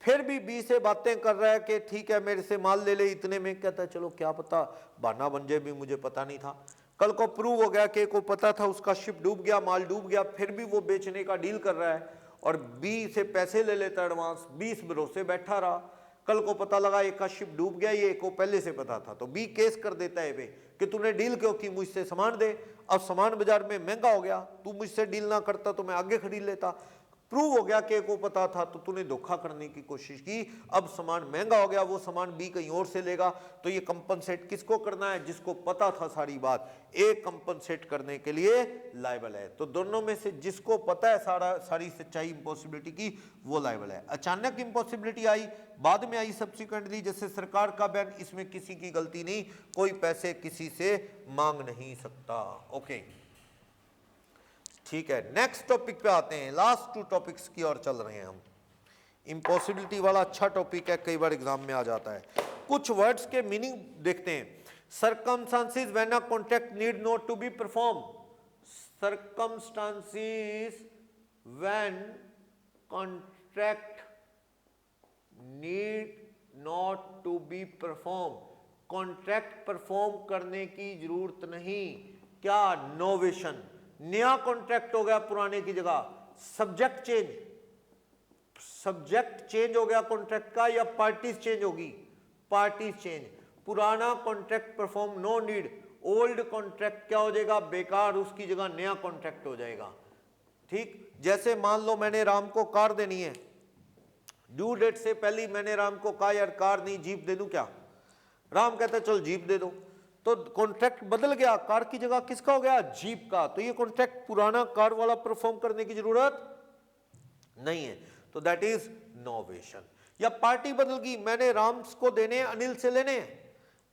फिर भी बी से बातें कर रहा है कि ठीक है मेरे से माल ले ले इतने में, कहता है चलो क्या पता बहाना बन जाए, भी मुझे पता नहीं था। कल को प्रूव हो गया कि ए को पता था उसका शिप डूब गया, माल डूब गया, फिर भी वो बेचने का डील कर रहा है और बी से पैसे ले लेता एडवांस, बी इस भरोसे बैठा रहा, कल को पता लगा एक का शिप डूब गया, ये को पहले से पता था, तो बी केस कर देता है बे कि तूने डील क्यों की, मुझसे सामान दे, अब सामान बाजार में महंगा हो गया, तू मुझसे डील ना करता तो मैं आगे खरीद लेता, प्रूव हो गया कि को पता था तो तूने धोखा करने की कोशिश की, अब सामान महंगा हो गया, वो सामान बी कहीं और से लेगा, तो ये कंपनसेट किसको करना है, जिसको पता था सारी बात, ए कंपनसेट करने के लिए लायबल है। तो दोनों में से जिसको पता है सारी सच्चाई इम्पॉसिबिलिटी की, वो लायबल है। अचानक इम्पॉसिबिलिटी आई, बाद में आई सब्सिक्वेंटली, जैसे सरकार का बैन, इसमें किसी की गलती नहीं, कोई पैसे किसी से मांग नहीं सकता। ओके ठीक है, नेक्स्ट टॉपिक पे आते हैं, लास्ट 2 टॉपिक्स की ओर चल रहे हैं हम। इम्पॉसिबिलिटी वाला अच्छा टॉपिक है, कई बार एग्जाम में आ जाता है। कुछ वर्ड्स के मीनिंग देखते हैं। Circumstances when a contract need not to be perform, circumstances when contract need not to be perform, contract perform करने की जरूरत नहीं, क्या, नोवेशन, नया कॉन्ट्रैक्ट हो गया पुराने की जगह, सब्जेक्ट चेंज, सब्जेक्ट चेंज हो गया कॉन्ट्रैक्ट का, या पार्टीज चेंज होगी, पार्टीज चेंज, पुराना contract perform, no need, old contract क्या हो जाएगा, बेकार, उसकी जगह नया कॉन्ट्रैक्ट हो जाएगा। ठीक, जैसे मान लो मैंने राम को कार देनी है, ड्यू डेट से पहले मैंने राम को कहा यार कार नहीं जीप दे दूं क्या, राम कहता चल जीप दे दो, तो कॉन्ट्रैक्ट बदल गया, कार की जगह किसका हो गया, जीप का, तो ये कॉन्ट्रैक्ट पुराना कार वाला परफॉर्म करने की जरूरत नहीं है, तो दैट इज नोवेशन। या पार्टी बदल गई, मैंने राम को देने अनिल से लेने,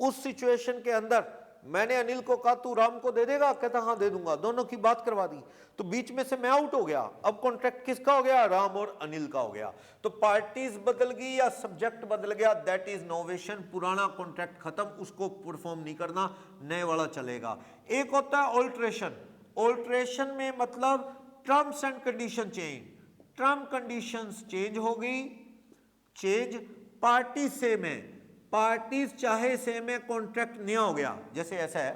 उस सिचुएशन के अंदर मैंने अनिल को कहा तू राम को दे देगा, कहता हाँ दे दूंगा, दोनों की बात करवा दी, तो बीच में से मैं आउट हो गया, अब कॉन्ट्रैक्ट किसका हो गया, राम और अनिल का हो गया, तो पार्टीज बदल गई या सब्जेक्ट बदल गया, दैट इज नोवेशन, पुराना कॉन्ट्रैक्ट खत्म, उसको परफॉर्म नहीं करना, नए वाला चलेगा। एक होता है ऑल्ट्रेशन, ऑल्ट्रेशन में मतलब terms and condition change, term conditions change हो गई, चेंज, पार्टी सेम है, पार्टीज चाहे सेम है, कॉन्ट्रैक्ट नया हो गया, जैसे ऐसा है,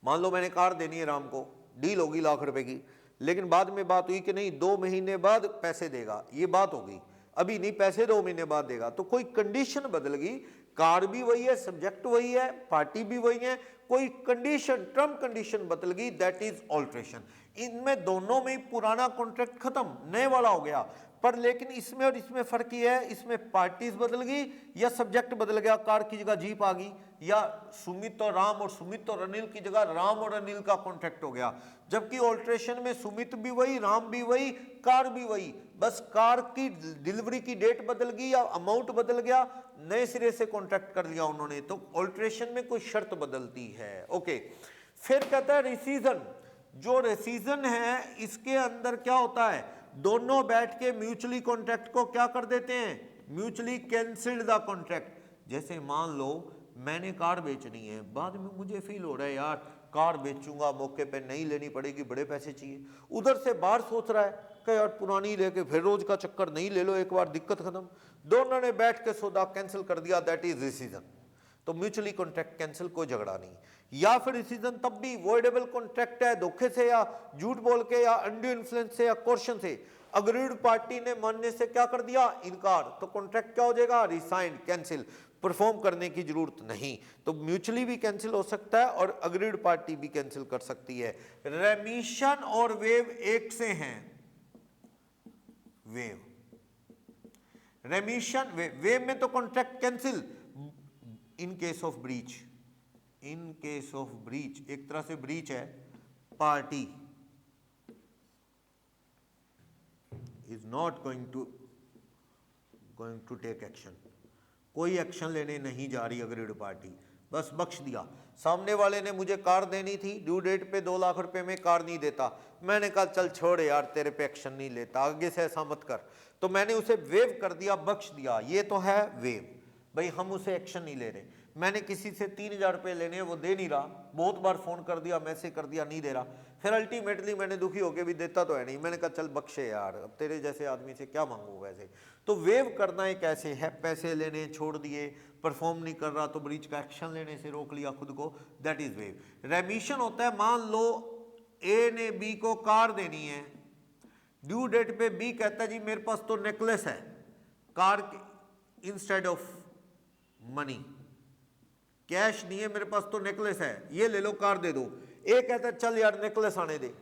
मान लो मैंने कार देनी है राम को, डील होगी लाख रुपए की, लेकिन बाद में बात हुई कि नहीं 2 महीने बाद पैसे देगा, ये बात हो गई, अभी नहीं पैसे 2 महीने बाद देगा, तो कोई कंडीशन बदल गई, कार भी वही है, सब्जेक्ट वही है, पार्टी भी वही है, कोई कंडीशन, टर्म कंडीशन बदल गई, दैट इज ऑल्ट्रेशन। इनमें दोनों में पुराना कॉन्ट्रैक्ट खत्म, नए वाला हो गया, पर लेकिन इसमें और इसमें फर्क ये है, इसमें पार्टीज बदल गई या सब्जेक्ट बदल गया, कार की जगह जीप आ गई, या सुमित और राम और सुमित और अनिल की जगह राम और अनिल का कॉन्ट्रैक्ट हो गया। जबकि ऑल्ट्रेशन में सुमित भी वही, राम भी वही, कार भी वही, बस कार की डिलीवरी की डेट बदल गई या अमाउंट बदल गया, नए सिरे से कॉन्ट्रैक्ट कर लिया उन्होंने, तो ऑल्ट्रेशन में कोई शर्त बदलती है। ओके, फिर कहता है रिसीजन। जो रेसिजन है इसके अंदर क्या होता है, दोनों बैठ के म्यूचुअली कॉन्ट्रैक्ट को क्या कर देते हैं, म्यूचुअली कैंसिल्ड द कॉन्ट्रैक्ट। जैसे मान लो मैंने कार बेचनी है, बाद में मुझे फील हो रहा है यार कार बेचूंगा, मौके पे नहीं लेनी पड़ेगी, बड़े पैसे चाहिए, उधर से बाहर सोच रहा है कि यार पुरानी लेके फिर रोज का चक्कर नहीं ले लो, एक बार दिक्कत खत्म, दोनों ने बैठ के सौदा कैंसिल कर दिया, दैट इज रिसीजन। तो म्यूचुअली कॉन्ट्रैक्ट कैंसिल, कोई झगड़ा नहीं। या फिर रिसीजन तब भी वॉइडेबल कॉन्ट्रैक्ट है, धोखे से या झूठ बोल के या अनड्यू इन्फ्लुएंस से या कोर्शन से, अग्रीड पार्टी ने मानने से क्या कर दिया, इनकार, तो कॉन्ट्रैक्ट क्या हो जाएगा, रिसाइंड, कैंसिल, परफॉर्म करने की जरूरत नहीं। तो म्यूचुअली भी कैंसिल हो सकता है और अग्रीड पार्टी भी कैंसिल कर सकती है। रेमिशन और वेव एक से हैं, वेव, रेमिशन वेव में तो contract cancel in case of breach, in case of breach, एक तरह से ब्रीच है, party is not going to take action, कोई एक्शन लेने नहीं जा रही अग्रीड पार्टी, बस बख्श दिया। सामने वाले ने मुझे कार देनी थी, ड्यू डेट पे 2 लाख रुपए में कार नहीं देता, मैंने कहा चल छोड़ यार तेरे पे एक्शन नहीं लेता, आगे से ऐसा मत कर, तो मैंने उसे वेव कर दिया, बख्श दिया, ये तो है वेव, भाई हम उसे एक्शन नहीं ले रहे। मैंने किसी से 3000 रुपये लेने, वो दे नहीं रहा, बहुत बार फोन कर दिया, मैसेज कर दिया, नहीं दे रहा, फिर अल्टीमेटली मैंने दुखी होकर भी, देता तो है नहीं, मैंने कहा चल बख्शे यार, अब तेरे जैसे आदमी से क्या मांगू वैसे। तो वेव करना एक ऐसे है, पैसे लेने छोड़ दिए, परफॉर्म नहीं कर रहा तो ब्रीच का एक्शन लेने से रोक लिया खुद को, दैट इज वेव। रेमिशन होता है, मान लो ए ने बी को कार देनी है, ड्यू डेट पे बी कहता है जी मेरे पास तो नेकलेस है, car instead of money, cash नहीं है मेरे पास तो नेकलेस है, ये ले लो कार दे दो। ए कहता है चल यार नेकलेस आने दे,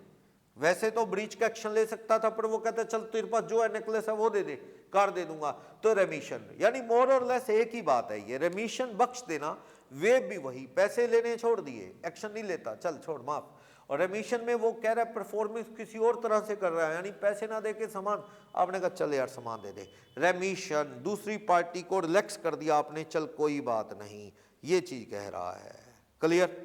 वैसे तो ब्रीच का एक्शन ले सकता था, पर वो कहता है चल तेरे पास जो है नेकलेस है वो दे दे, कार दे दूंगा, तो रेमिशन, यानी मोर और लेस एक ही बात है ये, रेमिशन बख्श देना, वेव भी वही, पैसे लेने छोड़ दिए, एक्शन नहीं लेता, चल छोड़ माफ। और रेमिशन में वो कह रहा है परफॉर्मेंस किसी और तरह से कर रहा है, यानी पैसे ना दे के सामान, आपने कहा चल यार सामान दे दे, रेमिशन, दूसरी पार्टी को रिलैक्स कर दिया आपने, चल कोई बात नहीं, ये चीज कह रहा है, क्लियर,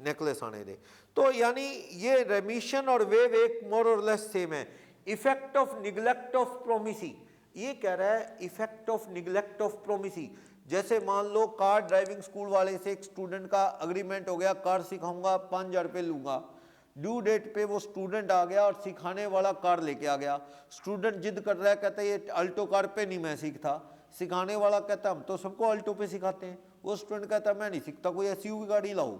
नेकलेस आने दे। तो यानी ये रेमिशन और वेव एक मोर और लेस सेम है। Effect of neglect of promisee, ये कह रहा है effect of neglect of promisee, जैसे मान लो कार ड्राइविंग स्कूल वाले से एक स्टूडेंट का अग्रीमेंट हो गया, कार सिखाऊंगा 5000 रुपये लूंगा, ड्यू डेट पे वो स्टूडेंट आ गया और सिखाने वाला कार लेके आ गया, स्टूडेंट जिद कर रहा है, कहता है ये अल्टो कार पे नहीं मैं सीखता, सिखाने वाला कहता हम तो सबको अल्टो पे सिखाते हैं, वो स्टूडेंट कहता मैं नहीं सीखता, कोई एसयूवी गाड़ी लाओ,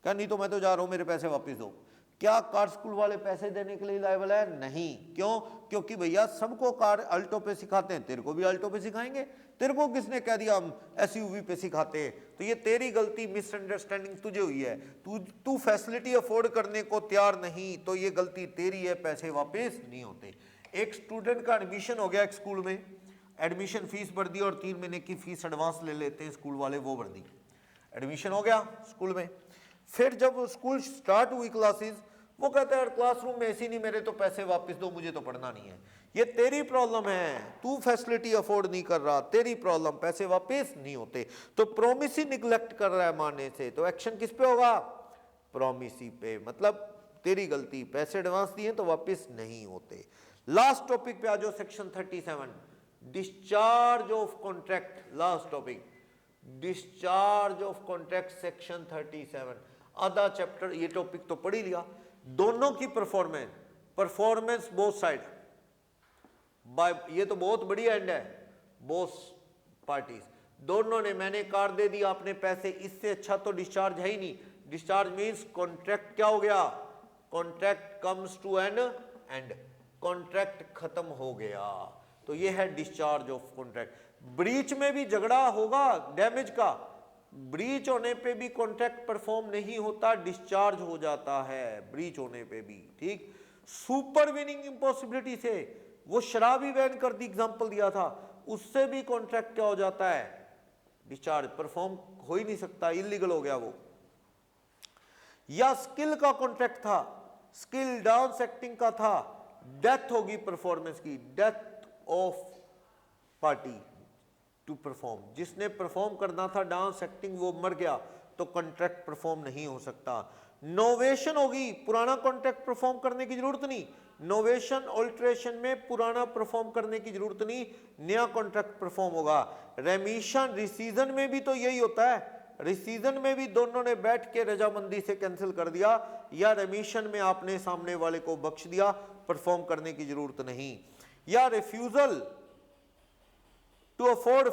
क्या नहीं तो मैं तो जा रहा हूँ, मेरे पैसे वापस दो। क्या कार स्कूल वाले पैसे देने के लिए लायबल है? नहीं, क्यों? क्योंकि भैया सबको कार अल्टो पे सिखाते हैं, तेरे को भी अल्टो पे सिखाएंगे, तेरे को किसने कह दिया हम एसयूवी पे सिखाते हैं? तो ये तेरी गलती, मिसअंडरस्टैंडिंग तुझे हुई है, तू फैसिलिटी अफोर्ड करने को तैयार नहीं, तो ये गलती तेरी है, पैसे वापस नहीं होते। एक स्टूडेंट का एडमिशन हो गया एक स्कूल में, एडमिशन फीस भर दी और 3 महीने की फीस एडवांस ले लेते हैं स्कूल वाले, वो भर दी, एडमिशन हो गया स्कूल में। फिर जब स्कूल स्टार्ट हुई क्लासेस, वो कहता है यार क्लासरूम में ऐसी नहीं, मेरे तो पैसे वापस दो, मुझे तो पढ़ना नहीं है। ये तेरी प्रॉब्लम है, तू फैसिलिटी अफोर्ड नहीं कर रहा, तेरी प्रॉब्लम, पैसे वापस नहीं होते। तो प्रोमिसी निग्लेक्ट कर रहा है मानने से, तो एक्शन किस पे होगा? प्रोमिसी पे, मतलब तेरी गलती, पैसे एडवांस दिए तो वापस नहीं होते। लास्ट टॉपिक पे आ जाओ, section 37, discharge of contract. Last topic, discharge of contract, section 37, आधा चैप्टर, ये टॉपिक तो पढ़ ही लिया। दोनों की परफॉर्मेंस बोथ साइड बाय, ये तो बहुत बड़ी एंड है, बोथ पार्टीज, दोनों ने, मैंने कार दे दी, आपने पैसे, इससे अच्छा तो डिस्चार्ज है ही नहीं। डिस्चार्ज मींस कॉन्ट्रैक्ट क्या हो गया, contract comes to an end, contract खत्म हो गया। तो ये है डिस्चार्ज ऑफ कॉन्ट्रैक्ट। ब्रीच में भी झगड़ा होगा डैमेज का, ब्रीच होने पे भी कॉन्ट्रैक्ट परफॉर्म नहीं होता, डिस्चार्ज हो जाता है ब्रीच होने पे भी, ठीक। सुपर विनिंग इम्पॉसिबिलिटी से, वो शराब ही बैन कर दी, एग्जांपल दिया था, उससे भी कॉन्ट्रैक्ट क्या हो जाता है, डिस्चार्ज, परफॉर्म हो ही नहीं सकता, इलीगल हो गया वो। या स्किल का कॉन्ट्रैक्ट था, स्किल डांस एक्टिंग का था, डेथ होगी परफॉर्मेंस की, death of party to perform, जिसने परफॉर्म करना था डांस एक्टिंग वो मर गया, तो कॉन्ट्रैक्ट परफॉर्म नहीं हो सकता। नोवेशन होगी, पुराना कॉन्ट्रैक्ट परफॉर्म करने की जरूरत नहीं, नोवेशन ऑल्ट्रेशन में पुराना परफॉर्म करने की जरूरत नहीं, नया कॉन्ट्रैक्ट परफॉर्म होगा। रेमिशन रिसीजन में भी तो यही होता है, रिसीजन में भी दोनों ने बैठ के रजामंदी से कैंसिल कर दिया, या रेमिशन में आपने सामने वाले को बख्श दिया, परफॉर्म करने की जरूरत नहीं। या refusal to afford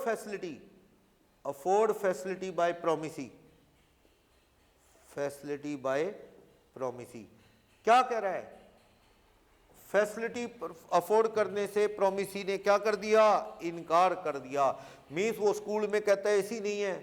facility by promisee, facility by promisee क्या कह रहा है, फैसिलिटी अफोर्ड करने से प्रोमिसी ने क्या कर दिया, इनकार कर दिया। मींस वो स्कूल में कहता है एसी नहीं है,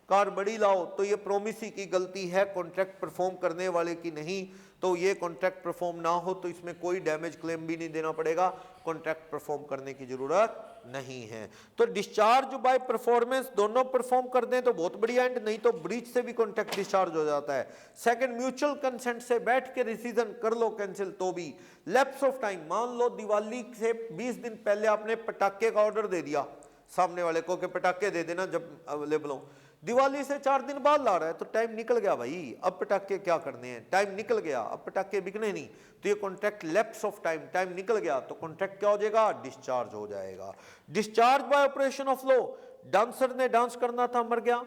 कार बड़ी लाओ, तो ये प्रोमिसी की गलती है, कॉन्ट्रैक्ट परफॉर्म करने वाले की नहीं। तो ये कॉन्ट्रैक्ट परफॉर्म ना हो तो इसमें कोई डैमेज क्लेम भी नहीं देना पड़ेगा, कॉन्ट्रैक्ट परफॉर्म करने की जरूरत नहीं है। तो डिस्चार्ज बाय परफॉर्मेंस दोनों परफॉर्म कर दें तो बहुत बढ़िया एंड, नहीं तो ब्रीच से भी कॉन्ट्रैक्ट डिस्चार्ज हो जाता है। सेकंड, म्यूचुअल कंसेंट से बैठ के डिसीजन कर लो कैंसिल, तो भी। लैप्स ऑफ टाइम, मान लो दिवाली से 20 दिन पहले आपने पटाखे का ऑर्डर दे दिया सामने वाले को कि पटाखे दे देना जब अवेलेबल हो, दिवाली से 4 दिन बाद ला रहा है, तो टाइम निकल गया भाई, अब पटाखे क्या करने हैं, टाइम निकल गया, अब पटाखे बिकने नहीं, तो ये contract lapse of time, time निकल गया, तो कॉन्ट्रैक्ट क्या हो जाएगा, डिस्चार्ज हो जाएगा। Discharge by operation of law, dancer ने डांस करना था, मर गया,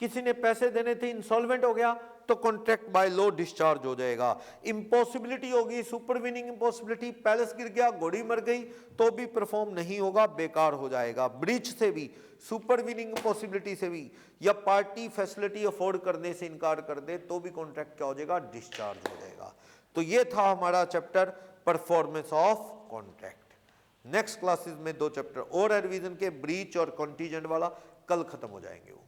किसी ने पैसे देने थे, इंसॉल्वेंट हो गया, तो कॉन्ट्रैक्ट बाय लॉ डिस्चार्ज हो जाएगा। इम्पॉसिबिलिटी होगी, सुपरवीनिंग इम्पॉसिबिलिटी, पैलेस गिर गया, घोड़ी मर गई, तो भी परफॉर्म नहीं होगा, बेकार हो जाएगा। ब्रीच से भी, सुपरवीनिंग इम्पॉसिबिलिटी से भी, या पार्टी फैसिलिटी अफोर्ड करने से इनकार कर दे तो भी कॉन्ट्रैक्ट क्या हो जाएगा, डिस्चार्ज हो जाएगा। तो ये था हमारा chapter performance of contract. Next classes में 2 चैप्टर और रिवीजन के, ब्रीच और कॉन्टीजेंट वाला, कल खत्म हो जाएंगे वो।